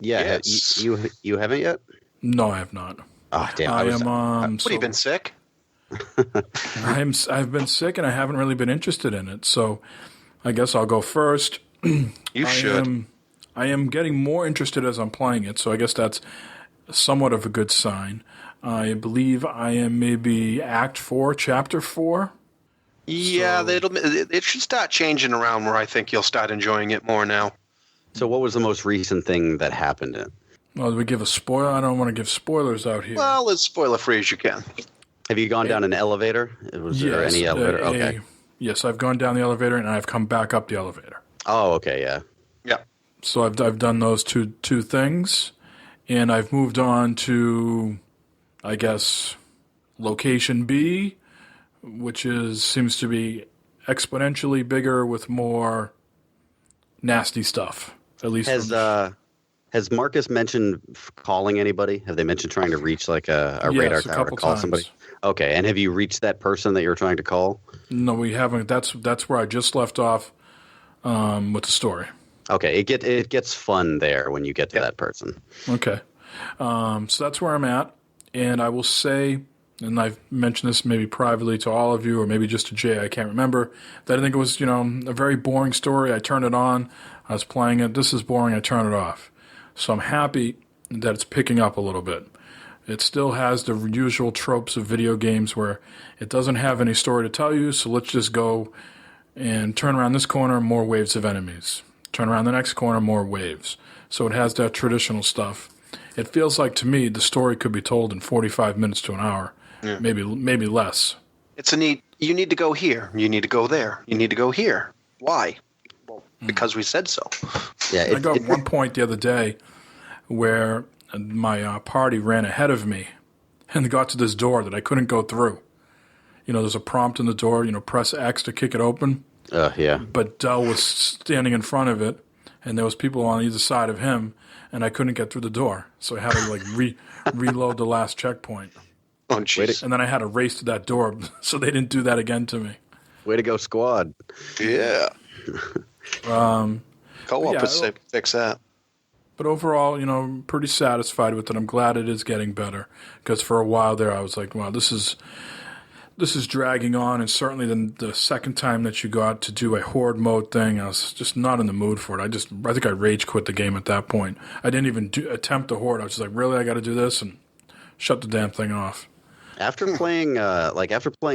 Yeah, Yes. you haven't yet? No, I have not. Oh, damn. I am. What, have you been sick? I've been sick and I haven't really been interested in it. So I guess I'll go first. You should. I am getting more interested as I'm playing it, so I guess that's somewhat of a good sign. I believe I am maybe Act 4, Chapter 4. Yeah, it should start changing around where I think you'll start enjoying it more now. So what was the most recent thing that happened in it? Well, do we give a spoiler? I don't want to give spoilers out here. Well, as spoiler-free as you can. Have you gone down an elevator? Was there any elevator? Okay. Yes, I've gone down the elevator and I've come back up the elevator. Oh, okay, yeah. Yeah. So I've done those two things, and I've moved on to, I guess, location B, which seems to be exponentially bigger with more nasty stuff. At least has Marcus mentioned calling anybody? Have they mentioned trying to reach like a radar tower to call somebody? Okay, and have you reached that person that you're trying to call? No, we haven't. That's where I just left off with the story. Okay, it gets fun there when you get to that person. Okay, so that's where I'm at, and I will say, and I've mentioned this maybe privately to all of you, or maybe just to Jay, I can't remember, that I think it was a very boring story. I turned it on, I was playing it. This is boring. I turned it off. So I'm happy that it's picking up a little bit. It still has the usual tropes of video games where it doesn't have any story to tell you, so let's just go and turn around this corner, more waves of enemies. Turn around the next corner, more waves. So it has that traditional stuff. It feels like, to me, the story could be told in 45 minutes to an hour, maybe less. It's you need to go here. You need to go there. You need to go here. Why? Well, because we said so. Yeah, I got one point the other day where my party ran ahead of me and got to this door that I couldn't go through. There's a prompt in the door, press X to kick it open. Yeah. But Dell was standing in front of it, and there was people on either side of him, and I couldn't get through the door. So I had to reload the last checkpoint. Oh, jeez. And then I had to race to that door so they didn't do that again to me. Way to go, squad. Yeah. Um, Co-op yeah, would fix that. But overall, I'm pretty satisfied with it. I'm glad it is getting better because for a while there, I was like, "Wow, this is dragging on." And certainly, the second time that you got to do a horde mode thing, I was just not in the mood for it. I think I rage quit the game at that point. I didn't even attempt a horde. I was just like, "Really, I got to do this?" and shut the damn thing off. After playing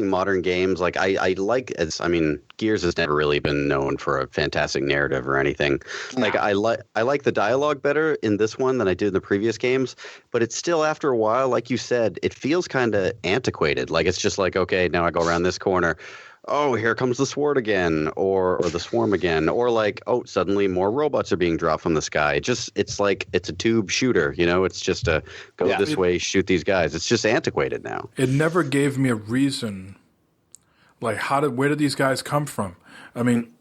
modern games, Gears has never really been known for a fantastic narrative or anything. No. I like the dialogue better in this one than I did in the previous games, but it's still, after a while, like you said, it feels kind of antiquated. Like it's just like, okay, now I go around this corner. Oh, here comes the sword again, or the swarm again, or like, oh, suddenly more robots are being dropped from the sky. It's like it's a tube shooter, It's just a go this way, shoot these guys. It's just antiquated now. It never gave me a reason, like where did these guys come from? I mean,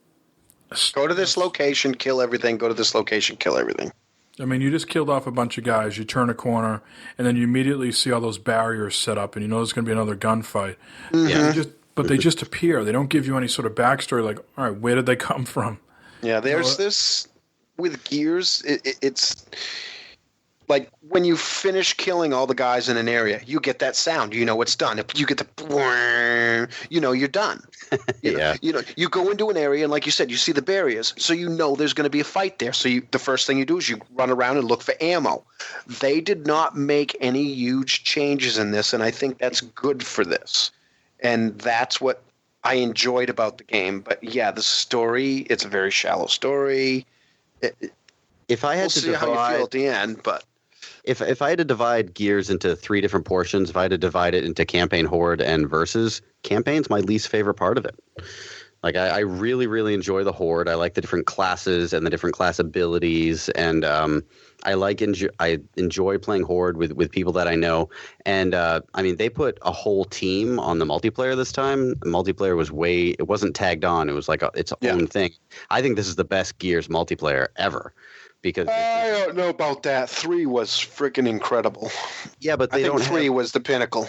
go to this location, kill everything. Go to this location, kill everything. I mean, you just killed off a bunch of guys. You turn a corner, and then you immediately see all those barriers set up, and you know there's going to be another gunfight. Mm-hmm. Yeah. But they just appear. They don't give you any sort of backstory like, all right, where did they come from? Yeah, there's this with Gears. It's like when you finish killing all the guys in an area, you get that sound. You know it's done. If you get the, you're done. You go into an area, and like you said, you see the barriers, so you know there's going to be a fight there. So the first thing you do is you run around and look for ammo. They did not make any huge changes in this, and I think that's good for this. And that's what I enjoyed about the game. But yeah, the story, it's a very shallow story. If I had we'll to see divide, how you feel at the end, but if I had to divide Gears into 3 different portions, if I had to divide it into campaign, horde, and versus, campaign's my least favorite part of it. Like I really, really enjoy the horde. I like the different classes and the different class abilities, and I enjoy playing horde with people that I know. And they put a whole team on the multiplayer this time. The multiplayer it wasn't tagged on. It was like its own thing. I think this is the best Gears multiplayer ever. Because I don't know about that. 3 was freaking incredible. Yeah, but I think 3 was the pinnacle.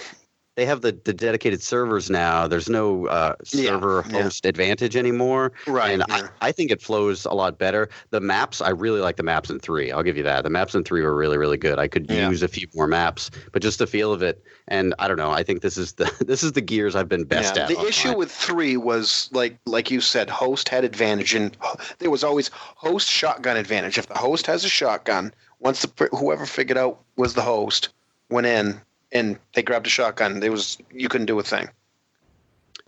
They have the dedicated servers now. There's no server host advantage anymore. Right. And I think it flows a lot better. The maps, I really like the maps in 3. I'll give you that. The maps in 3 were really, really good. I could use a few more maps, but just the feel of it. And I don't know. I think this is the Gears I've been best at. The issue with 3 was like you said, host had advantage, and there was always host shotgun advantage. If the host has a shotgun, once whoever figured out was the host went in. And they grabbed a shotgun. You couldn't do a thing.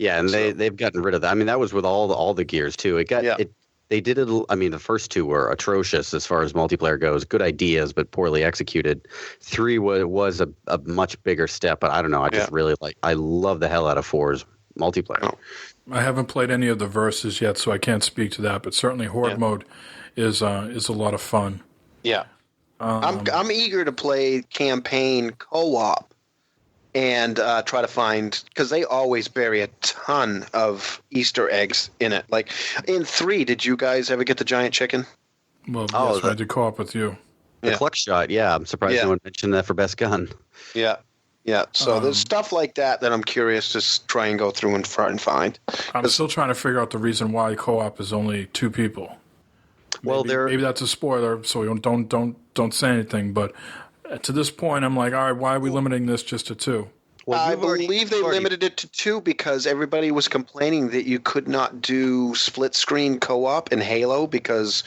Yeah, and they've gotten rid of that. I mean, that was with all the Gears too. They did it. I mean, the first 2 were atrocious as far as multiplayer goes. Good ideas, but poorly executed. 3 was a much bigger step, but I don't know. I just really I love the hell out of 4's multiplayer. I haven't played any of the verses yet, so I can't speak to that. But certainly, horde mode is a lot of fun. Yeah, I'm eager to play campaign co-op. And try to find, because they always bury a ton of Easter eggs in it. Like in 3, did you guys ever get the giant chicken? Well, yes, I did co-op with you. The cluck shot, I'm surprised no one mentioned that for best gun. Yeah. So there's stuff like that I'm curious to try and go through and find. I'm still trying to figure out the reason why co-op is only 2 people. Maybe that's a spoiler, so we don't say anything, but. To this point, I'm like, all right, why are we limiting this just to 2? Well, I believe they limited it to 2 because everybody was complaining that you could not do split-screen co-op in Halo because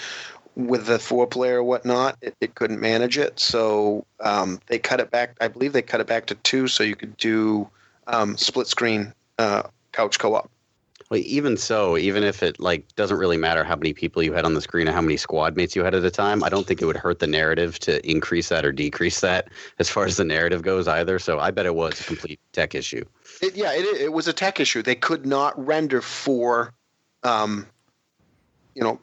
with the 4-player or whatnot, it couldn't manage it. So they cut it back. I believe they cut it back to 2 so you could do split-screen couch co-op. Well, even so, even if it doesn't really matter how many people you had on the screen or how many squad mates you had at a time, I don't think it would hurt the narrative to increase that or decrease that as far as the narrative goes either. So I bet it was a complete tech issue. It was a tech issue. They could not render 4, split screen.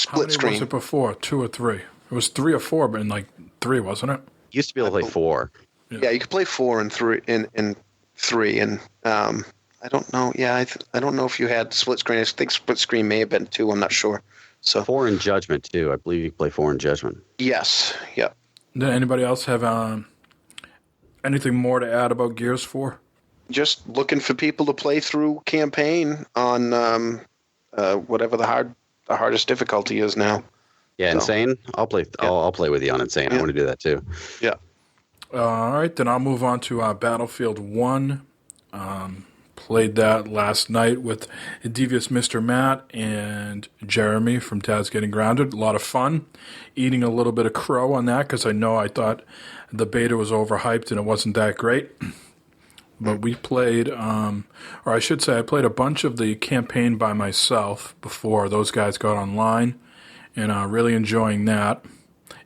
How many was it before? 2 or 3? It was 3 or 4, but in 3, wasn't it? You used to be able to play 4. Yeah, you could play 4 and 3 in 3, and I don't know. Yeah, I don't know if you had split screen. I think split screen may have been 2. I'm not sure. So 4 in Judgment too. I believe you play 4 in Judgment. Yes. Yep. Did anybody else have Anything more to add about Gears 4? Just looking for people to play through campaign on whatever the hardest difficulty is now. Yeah, So, Insane. I'll play. I'll play with you on Insane. I want to do that too. Yeah. All right, then I'll move on to Battlefield 1. Played that last night with Devious Mr. Matt and Jeremy from Dad's Getting Grounded. A lot of fun. Eating a little bit of crow on that because I thought the beta was overhyped and it wasn't that great. But we played, or I should say I played a bunch of the campaign by myself before those guys got online, and really enjoying that,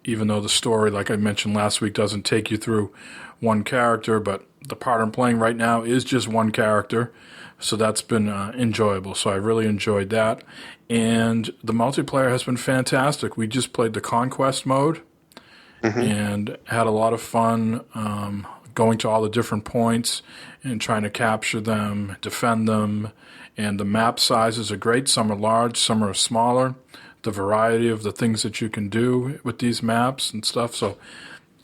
even though the story, like I mentioned last week, doesn't take you through one character, but the part I'm playing right now is just one character, so that's been enjoyable. So I really enjoyed that, and the multiplayer has been fantastic. We just played the Conquest mode, and had a lot of fun going to all the different points and trying to capture them, defend them, and the map sizes are great. Some are large, some are smaller. The variety of the things that you can do with these maps and stuff. So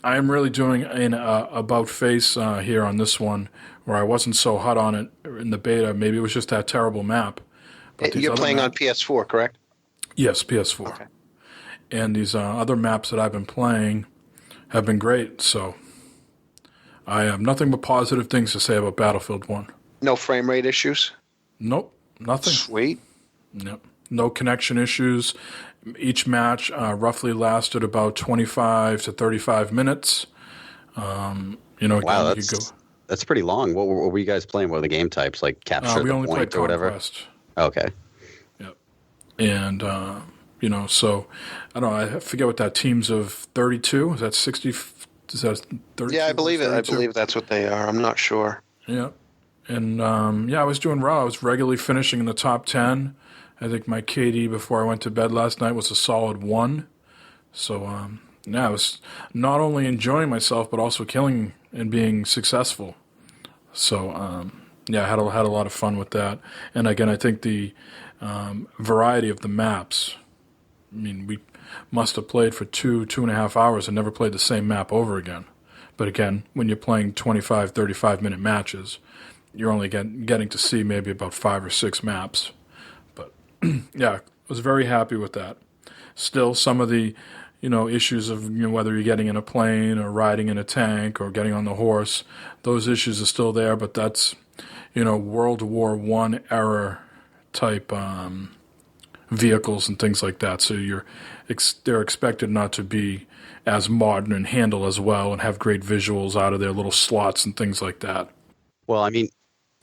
I am really doing an about face here on this one, where I wasn't so hot on it in the beta. Maybe it was just that terrible map. But You're playing on PS4, correct? Yes, PS4. Okay. And these other maps that I've been playing have been great. So I have nothing but positive things to say about Battlefield 1. No frame rate issues? Nope, nothing. Sweet. Nope. No connection issues. Each match roughly lasted about 25 to 35 minutes. Wow, again, that's pretty long. What were you guys playing? What were the game types? Like capture we the only point played or whatever? Conquest. Okay. Yep. And, so I don't know. I forget what that teams of 32. Is that 60? Is that 32? Yeah, I believe it. 32? I believe that's what they are. I'm not sure. Yeah. And, I was doing well. I was regularly finishing in the top 10. I think my KD before I went to bed last night was a solid 1. So, I was not only enjoying myself, but also killing and being successful. So, I had a lot of fun with that. And again, I think the variety of the maps, I mean, we must have played for 2.5 hours and never played the same map over again. But again, when you're playing 25, 35-minute matches, you're only getting to see maybe about 5 or 6 maps. But, I was very happy with that. Still, some of the issues of whether you're getting in a plane or riding in a tank or getting on the horse, those issues are still there, but that's, World War I era type vehicles and things like that. So they're expected not to be as modern and handle as well and have great visuals out of their little slots and things like that. Well, I mean,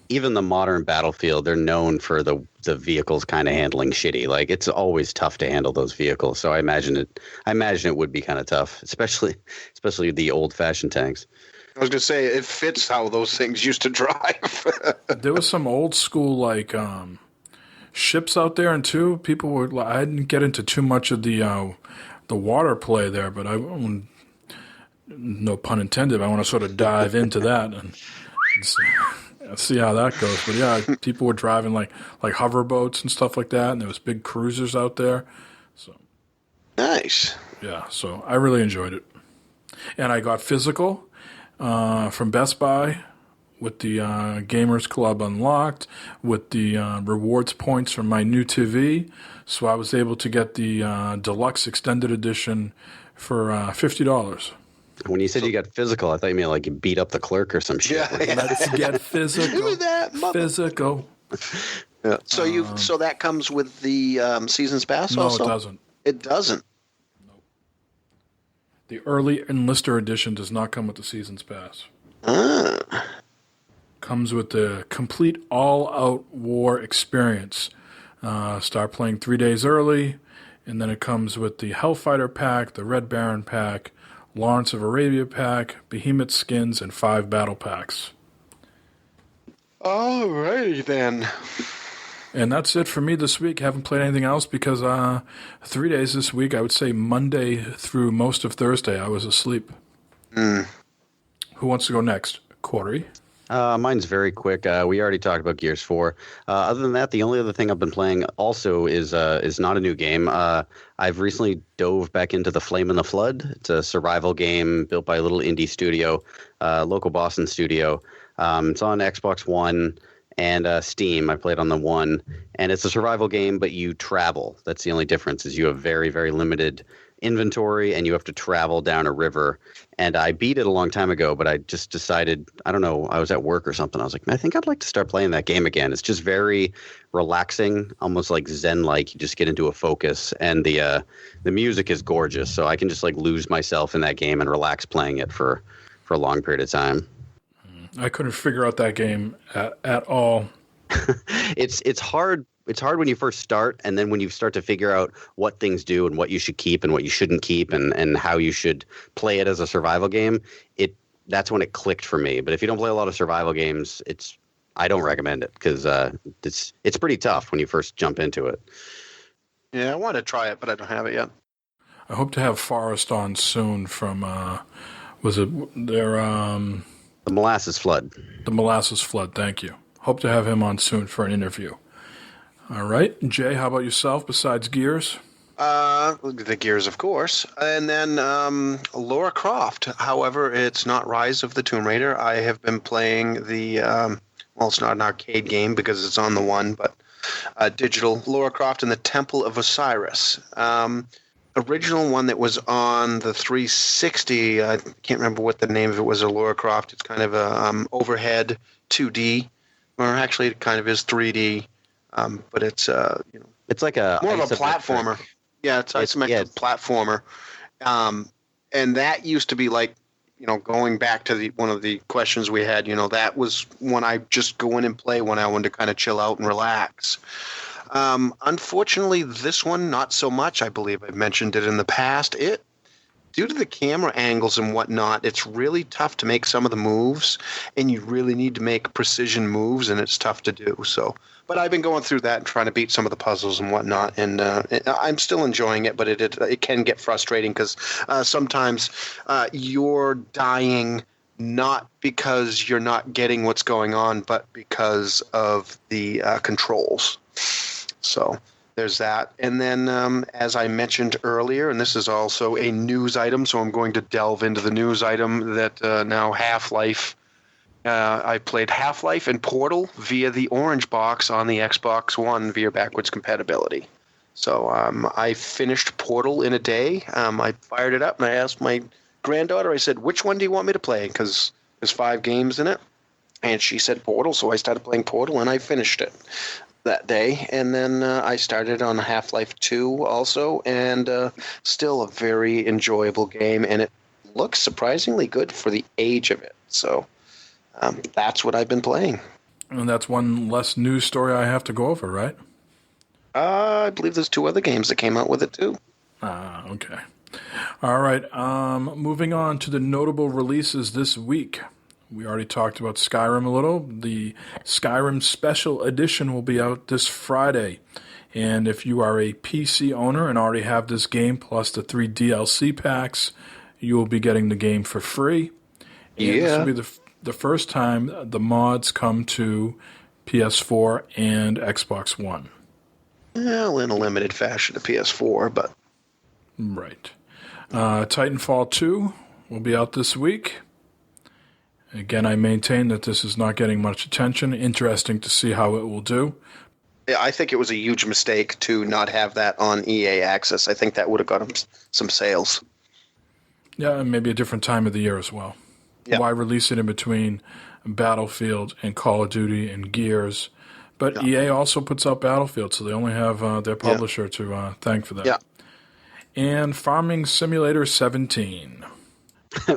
even the modern Battlefield, they're known for the vehicles kind of handling shitty. Like, it's always tough to handle those vehicles. So I imagine it would be kind of tough, especially the old-fashioned tanks. I was going to say, it fits how those things used to drive. There was some old school, like, ships out there, and I didn't get into too much of the water play there, but no pun intended, I want to sort of dive into that and see how that goes. But yeah, people were driving like hoverboats and stuff like that, and there was big cruisers out there. So Nice. yeah, so I really enjoyed it. And I got physical from Best Buy with the Gamers Club Unlocked, with the rewards points from my new TV. So I was able to get the Deluxe Extended Edition for $50. When you said you got physical, I thought you meant like you beat up the clerk or some shit. Yeah. Let's get physical. Do that, mother- Physical. Yeah. So that comes with the season's pass No, also? it doesn't. It doesn't. The early Enlister edition does not come with the Season's Pass. Ah. Comes with the complete all-out war experience. Start playing 3 days early, and then it comes with the Hellfighter pack, the Red Baron pack, Lawrence of Arabia pack, Behemoth skins, and 5 battle packs. All righty then. And that's it for me this week. Haven't played anything else because 3 days this week, I would say Monday through most of Thursday, I was asleep. Who wants to go next? Corey? Mine's very quick. We already talked about Gears 4. Other than that, the only other thing I've been playing also is not a new game. I've recently dove back into The Flame and the Flood. It's a survival game built by a little indie studio, local Boston studio. It's on Xbox One and Steam. I played on the one, and it's a survival game, but you travel. That's the only difference. Is you have very, very limited inventory, and you have to travel down a river. And I beat it a long time ago, but I just decided, I don't know, I was at work or something. I was like, I think I'd like to start playing that game again. It's just very relaxing, almost like Zen-like. You just get into a focus, and the music is gorgeous. So I can just like lose myself in that game and relax playing it for a long period of time. I couldn't figure out that game at all. It's hard. It's hard when you first start, and then when you start to figure out what things do and what you should keep and what you shouldn't keep, and how you should play it as a survival game. That's when it clicked for me. But if you don't play a lot of survival games, I don't recommend it because it's pretty tough when you first jump into it. Yeah, I want to try it, but I don't have it yet. I hope to have Forrest on soon from was it their The Molasses Flood. The Molasses Flood, thank you. Hope to have him on soon for an interview. All right. Jay, how about yourself besides Gears? The Gears, of course. And then Lara Croft. However, it's not Rise of the Tomb Raider. I have been playing it's not an arcade game because it's on the one, but digital Lara Croft and the Temple of Osiris. Original one that was on the 360. I can't remember what the name of it was. Lara Croft. It's kind of a overhead 2D, or actually it kind of is 3D. But it's it's like a more of a platformer. Yeah, it's isometric platformer. And that used to be like, going back to one of the questions we had. That was when I just go in and play when I wanted to kind of chill out and relax. Unfortunately, this one not so much. I believe I've mentioned it in the past. Due to the camera angles and whatnot, it's really tough to make some of the moves, and you really need to make precision moves, and it's tough to do. So, but I've been going through that and trying to beat some of the puzzles and whatnot, and I'm still enjoying it. But it can get frustrating because sometimes you're dying not because you're not getting what's going on, but because of the controls. So there's that. And then, as I mentioned earlier, and this is also a news item, so I'm going to delve into the news item that now Half-Life. I played Half-Life and Portal via the Orange Box on the Xbox One via backwards compatibility. So I finished Portal in a day. I fired it up, and I asked my granddaughter, I said, which one do you want me to play? Because there's 5 games in it. And she said Portal, so I started playing Portal, and I finished it that day. And then I started on Half-Life 2 also, and still a very enjoyable game, and it looks surprisingly good for the age of it. So that's what I've been playing. And that's one less news story I have to go over, right? I believe there's 2 other games that came out with it too. Okay. All right. Moving on to the notable releases this week. We already talked about Skyrim a little. The Skyrim Special Edition will be out this Friday. And if you are a PC owner and already have this game plus the 3 DLC packs, you will be getting the game for free. And this will be the first time the mods come to PS4 and Xbox One. Well, in a limited fashion to PS4, but... Right. Titanfall 2 will be out this week. Again, I maintain that this is not getting much attention. Interesting to see how it will do. Yeah, I think it was a huge mistake to not have that on EA Access. I think that would have got them some sales. Yeah, and maybe a different time of the year as well. Yeah. Why release it in between Battlefield and Call of Duty and Gears? But EA also puts out Battlefield, so they only have their publisher to thank for that. Yeah. And Farming Simulator 17.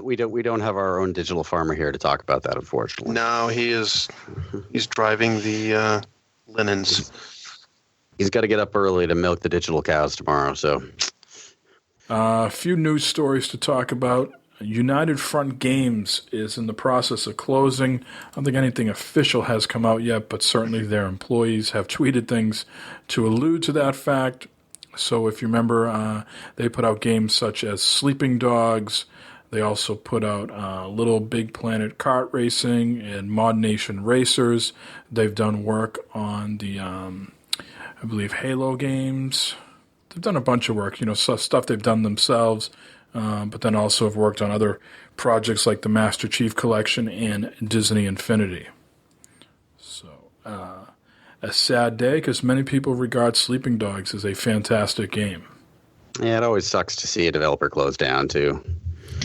We don't have our own digital farmer here to talk about that, unfortunately. No, he's driving the linens. He's got to get up early to milk the digital cows tomorrow. So, a few news stories to talk about. United Front Games is in the process of closing. I don't think anything official has come out yet, but certainly their employees have tweeted things to allude to that fact. So if you remember, they put out games such as Sleeping Dogs. They also put out Little Big Planet Kart Racing and Mod Nation Racers. They've done work on the, I believe, Halo games. They've done a bunch of work, stuff they've done themselves, but then also have worked on other projects like the Master Chief Collection and Disney Infinity. So, a sad day because many people regard Sleeping Dogs as a fantastic game. Yeah, it always sucks to see a developer close down, too.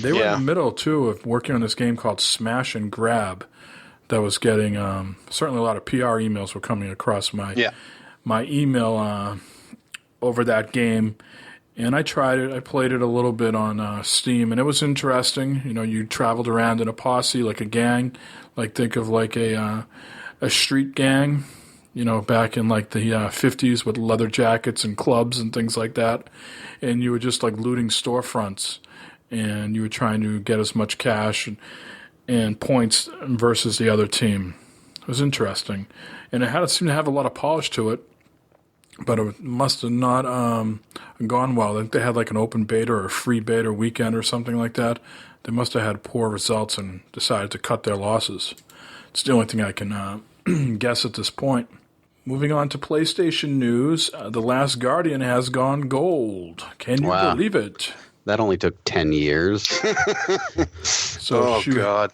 They were in the middle, too, of working on this game called Smash and Grab that was getting certainly a lot of PR emails were coming across my email over that game. And I tried it. I played it a little bit on Steam, and it was interesting. You traveled around in a posse, like a gang. Like, think of like a street gang, back in like the 50s with leather jackets and clubs and things like that. And you were just like looting storefronts, and you were trying to get as much cash and points versus the other team. It was interesting. And it seemed to have a lot of polish to it. But it must have not gone well. I think they had like an open beta or a free beta weekend or something like that. They must have had poor results and decided to cut their losses. It's the only thing I can guess at this point. Moving on to PlayStation news, The Last Guardian has gone gold. Can you believe it? That only took 10 years. So God.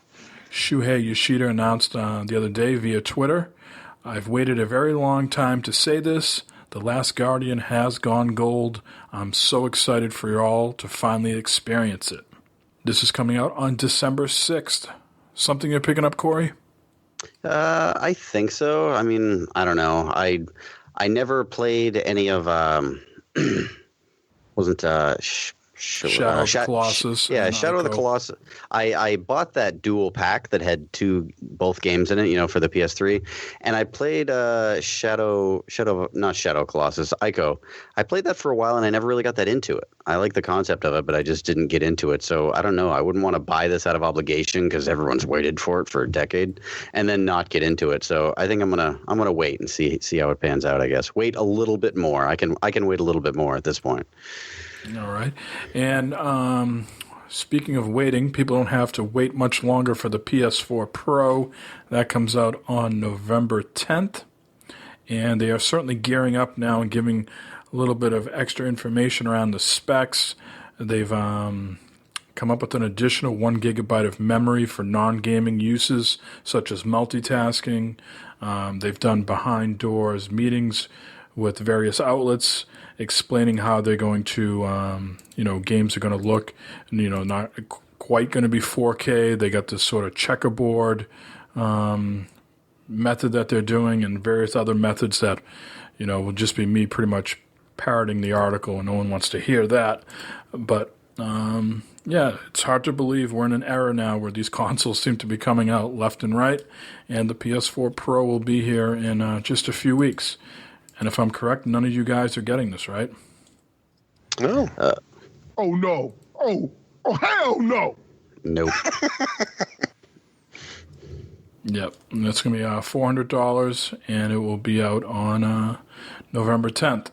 Shuhei Yoshida announced the other day via Twitter, "I've waited a very long time to say this. The Last Guardian has gone gold. I'm so excited for you all to finally experience it." This is coming out on December 6th. Something you're picking up, Corey? I think so. I mean, I don't know. I never played any of Shadow of the Colossus. Shadow of the Colossus. I bought that dual pack that had both games in it, for the PS3, and I played not Shadow Colossus, Ico. I played that for a while, and I never really got that into it. I like the concept of it, but I just didn't get into it. So I don't know. I wouldn't want to buy this out of obligation because everyone's waited for it for a decade, and then not get into it. So I think I'm gonna wait and see how it pans out. I guess wait a little bit more. I can wait a little bit more at this point. All right. And speaking of waiting, people don't have to wait much longer for the PS4 Pro. That comes out on November 10th. And they are certainly gearing up now and giving a little bit of extra information around the specs. They've come up with an additional 1 gigabyte of memory for non-gaming uses, such as multitasking. They've done behind-doors meetings with various outlets explaining how they're going to, games are going to look, not quite going to be 4K. They got this sort of checkerboard method that they're doing and various other methods that, will just be me pretty much parroting the article, and no one wants to hear that. But, it's hard to believe we're in an era now where these consoles seem to be coming out left and right, and the PS4 Pro will be here in just a few weeks. And if I'm correct, none of you guys are getting this, right? No. Oh, no. Oh, hell no. Nope. Yep. And that's going to be $400, and it will be out on November 10th.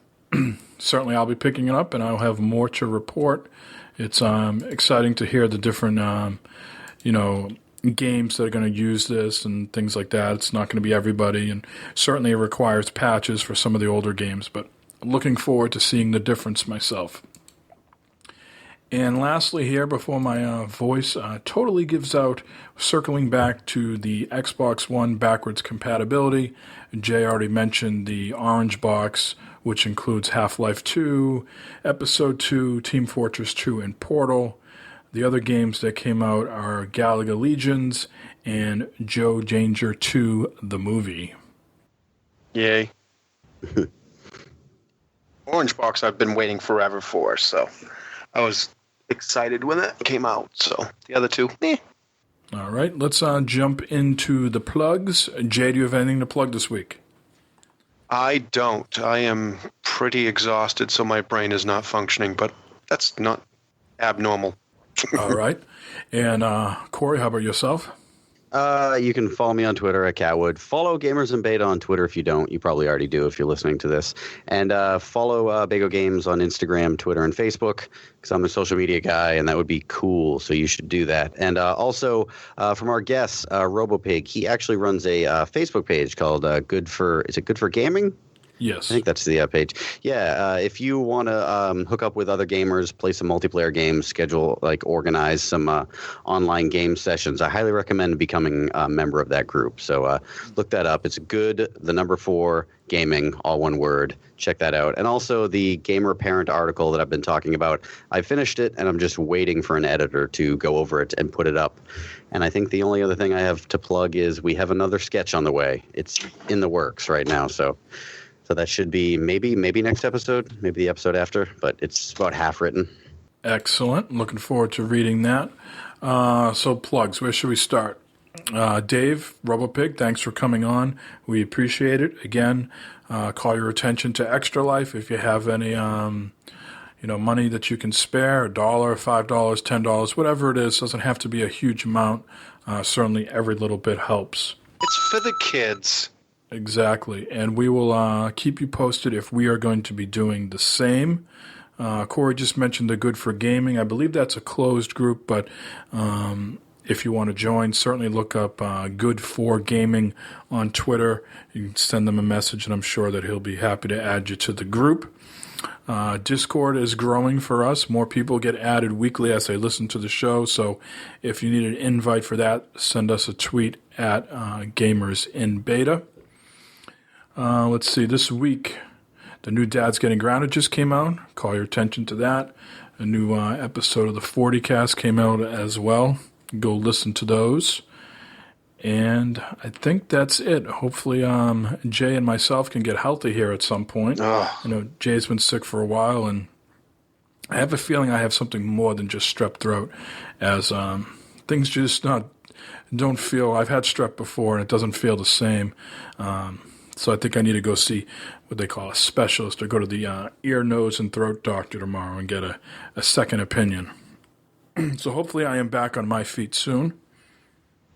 Certainly I'll be picking it up, and I'll have more to report. It's exciting to hear the different, games that are going to use this and things like that. It's not going to be everybody, and certainly it requires patches for some of the older games, but I'm looking forward to seeing the difference myself. And lastly here, before my voice totally gives out, circling back to the Xbox One backwards compatibility, Jay already mentioned the orange box, which includes Half-Life 2, Episode 2, Team Fortress 2, and Portal. The other games that came out are Galaga Legions and Joe Danger 2, the movie. Yay. Orange Box I've been waiting forever for, so I was excited when that came out. So the other two, All right, let's jump into the plugs. Jay, do you have anything to plug this week? I don't. I am pretty exhausted, so my brain is not functioning, but that's not abnormal. All right. And Corey, how about yourself? You can follow me on Twitter at Catwood. Follow Gamers in Beta on Twitter if you don't. You probably already do if you're listening to this. And follow Bago Games on Instagram, Twitter, and Facebook because I'm a social media guy, and that would be cool. So you should do that. And also from our guest, RoboPig, he actually runs a Facebook page called Good for Gaming? Yes. I think that's the page. Yeah, if you want to hook up with other gamers, play some multiplayer games, organize some online game sessions, I highly recommend becoming a member of that group. So look that up. It's good, the number 4, gaming, all one word. Check that out. And also the Gamer Parent article that I've been talking about. I finished it, and I'm just waiting for an editor to go over it and put it up. And I think the only other thing I have to plug is we have another sketch on the way. It's in the works right now, so that should be maybe next episode, maybe the episode after, but it's about half written. Excellent. Looking forward to reading that. So plugs, where should we start? Dave, RoboPig, thanks for coming on. We appreciate it. Again, call your attention to Extra Life if you have any money that you can spare, $1, $5, $10, whatever it is. Doesn't have to be a huge amount. Certainly every little bit helps. It's for the kids. Exactly. And we will keep you posted if we are going to be doing the same. Corey just mentioned the Good for Gaming. I believe that's a closed group, but if you want to join, certainly look up Good for Gaming on Twitter. You can send them a message, and I'm sure that he'll be happy to add you to the group. Discord is growing for us. More people get added weekly as they listen to the show. So if you need an invite for that, send us a tweet at Gamers in Beta. Let's see, this week, the new Dad's Getting Grounded just came out. Call your attention to that. A new episode of the 40 Cast came out as well. Go listen to those. And I think that's it. Hopefully Jay and myself can get healthy here at some point. Jay's been sick for a while, and I have a feeling I have something more than just strep throat, as things just don't feel. I've had strep before, and it doesn't feel the same. So I think I need to go see what they call a specialist, or go to the ear, nose, and throat doctor tomorrow and get a second opinion. So hopefully I am back on my feet soon.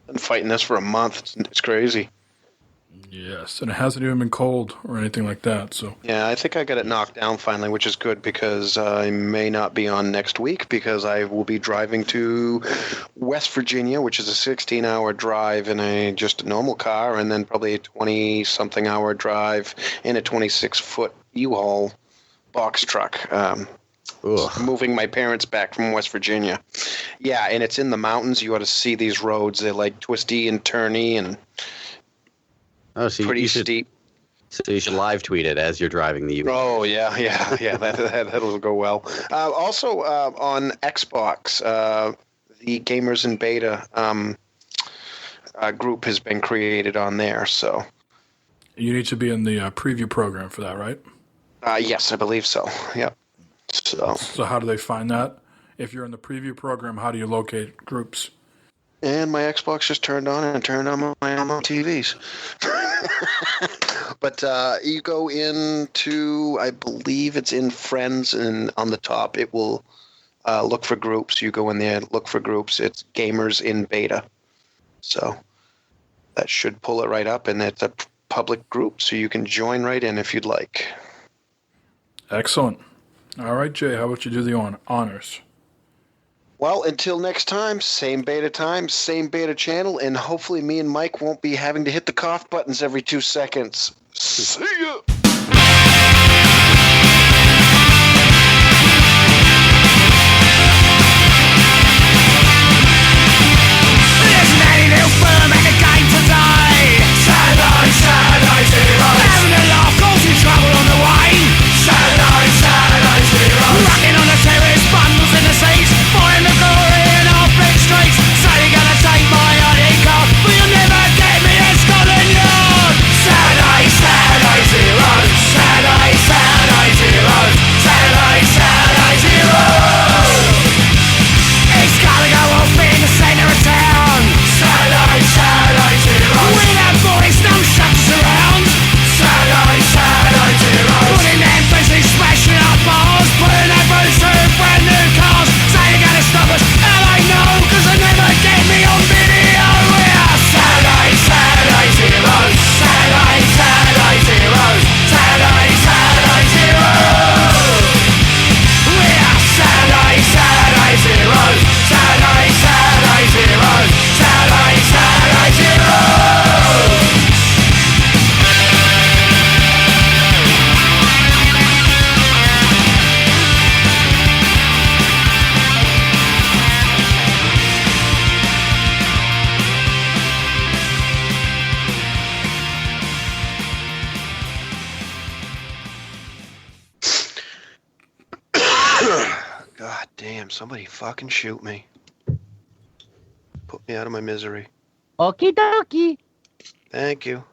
Been fighting this for a month. It's crazy. Yes, and it hasn't even been cold or anything like that. So yeah, I think I got it knocked down finally, which is good because I may not be on next week because I will be driving to West Virginia, which is a 16-hour drive in just a normal car, and then probably a 20-something hour drive in a 26-foot U-Haul box truck. Moving my parents back from West Virginia. Yeah, and it's in the mountains. You ought to see these roads. They're like twisty and turny and pretty steep. So you should live tweet it as you're driving the U-Haul. Oh, yeah. That'll go well. Also, on Xbox, the Gamers in Beta group has been created on there. So you need to be in the preview program for that, right? Yes, I believe so. Yep. So how do they find that? If you're in the preview program, how do you locate groups? And my Xbox just turned on my TVs. But you go into, I believe it's in Friends, and on the top it will look for groups. You go in there, look for groups. It's Gamers in Beta. So that should pull it right up, and it's a public group, so you can join right in if you'd like. Excellent. All right, Jay, how about you do the honors? Well, until next time, same beta time, same beta channel, and hopefully me and Mike won't be having to hit the cough buttons every 2 seconds. See ya! There's many new firm and a game today. Saturday, zero. Having a laugh, causing trouble on the way. Saturday, zero. Rocking on the terrace, bundles in the seats. Buying the glory in our big streets. Say you're gonna take my ID card, but you'll never get me in Scotland Yard. Saturday, zero. God damn, somebody fucking shoot me. Put me out of my misery. Okie dokie. Thank you.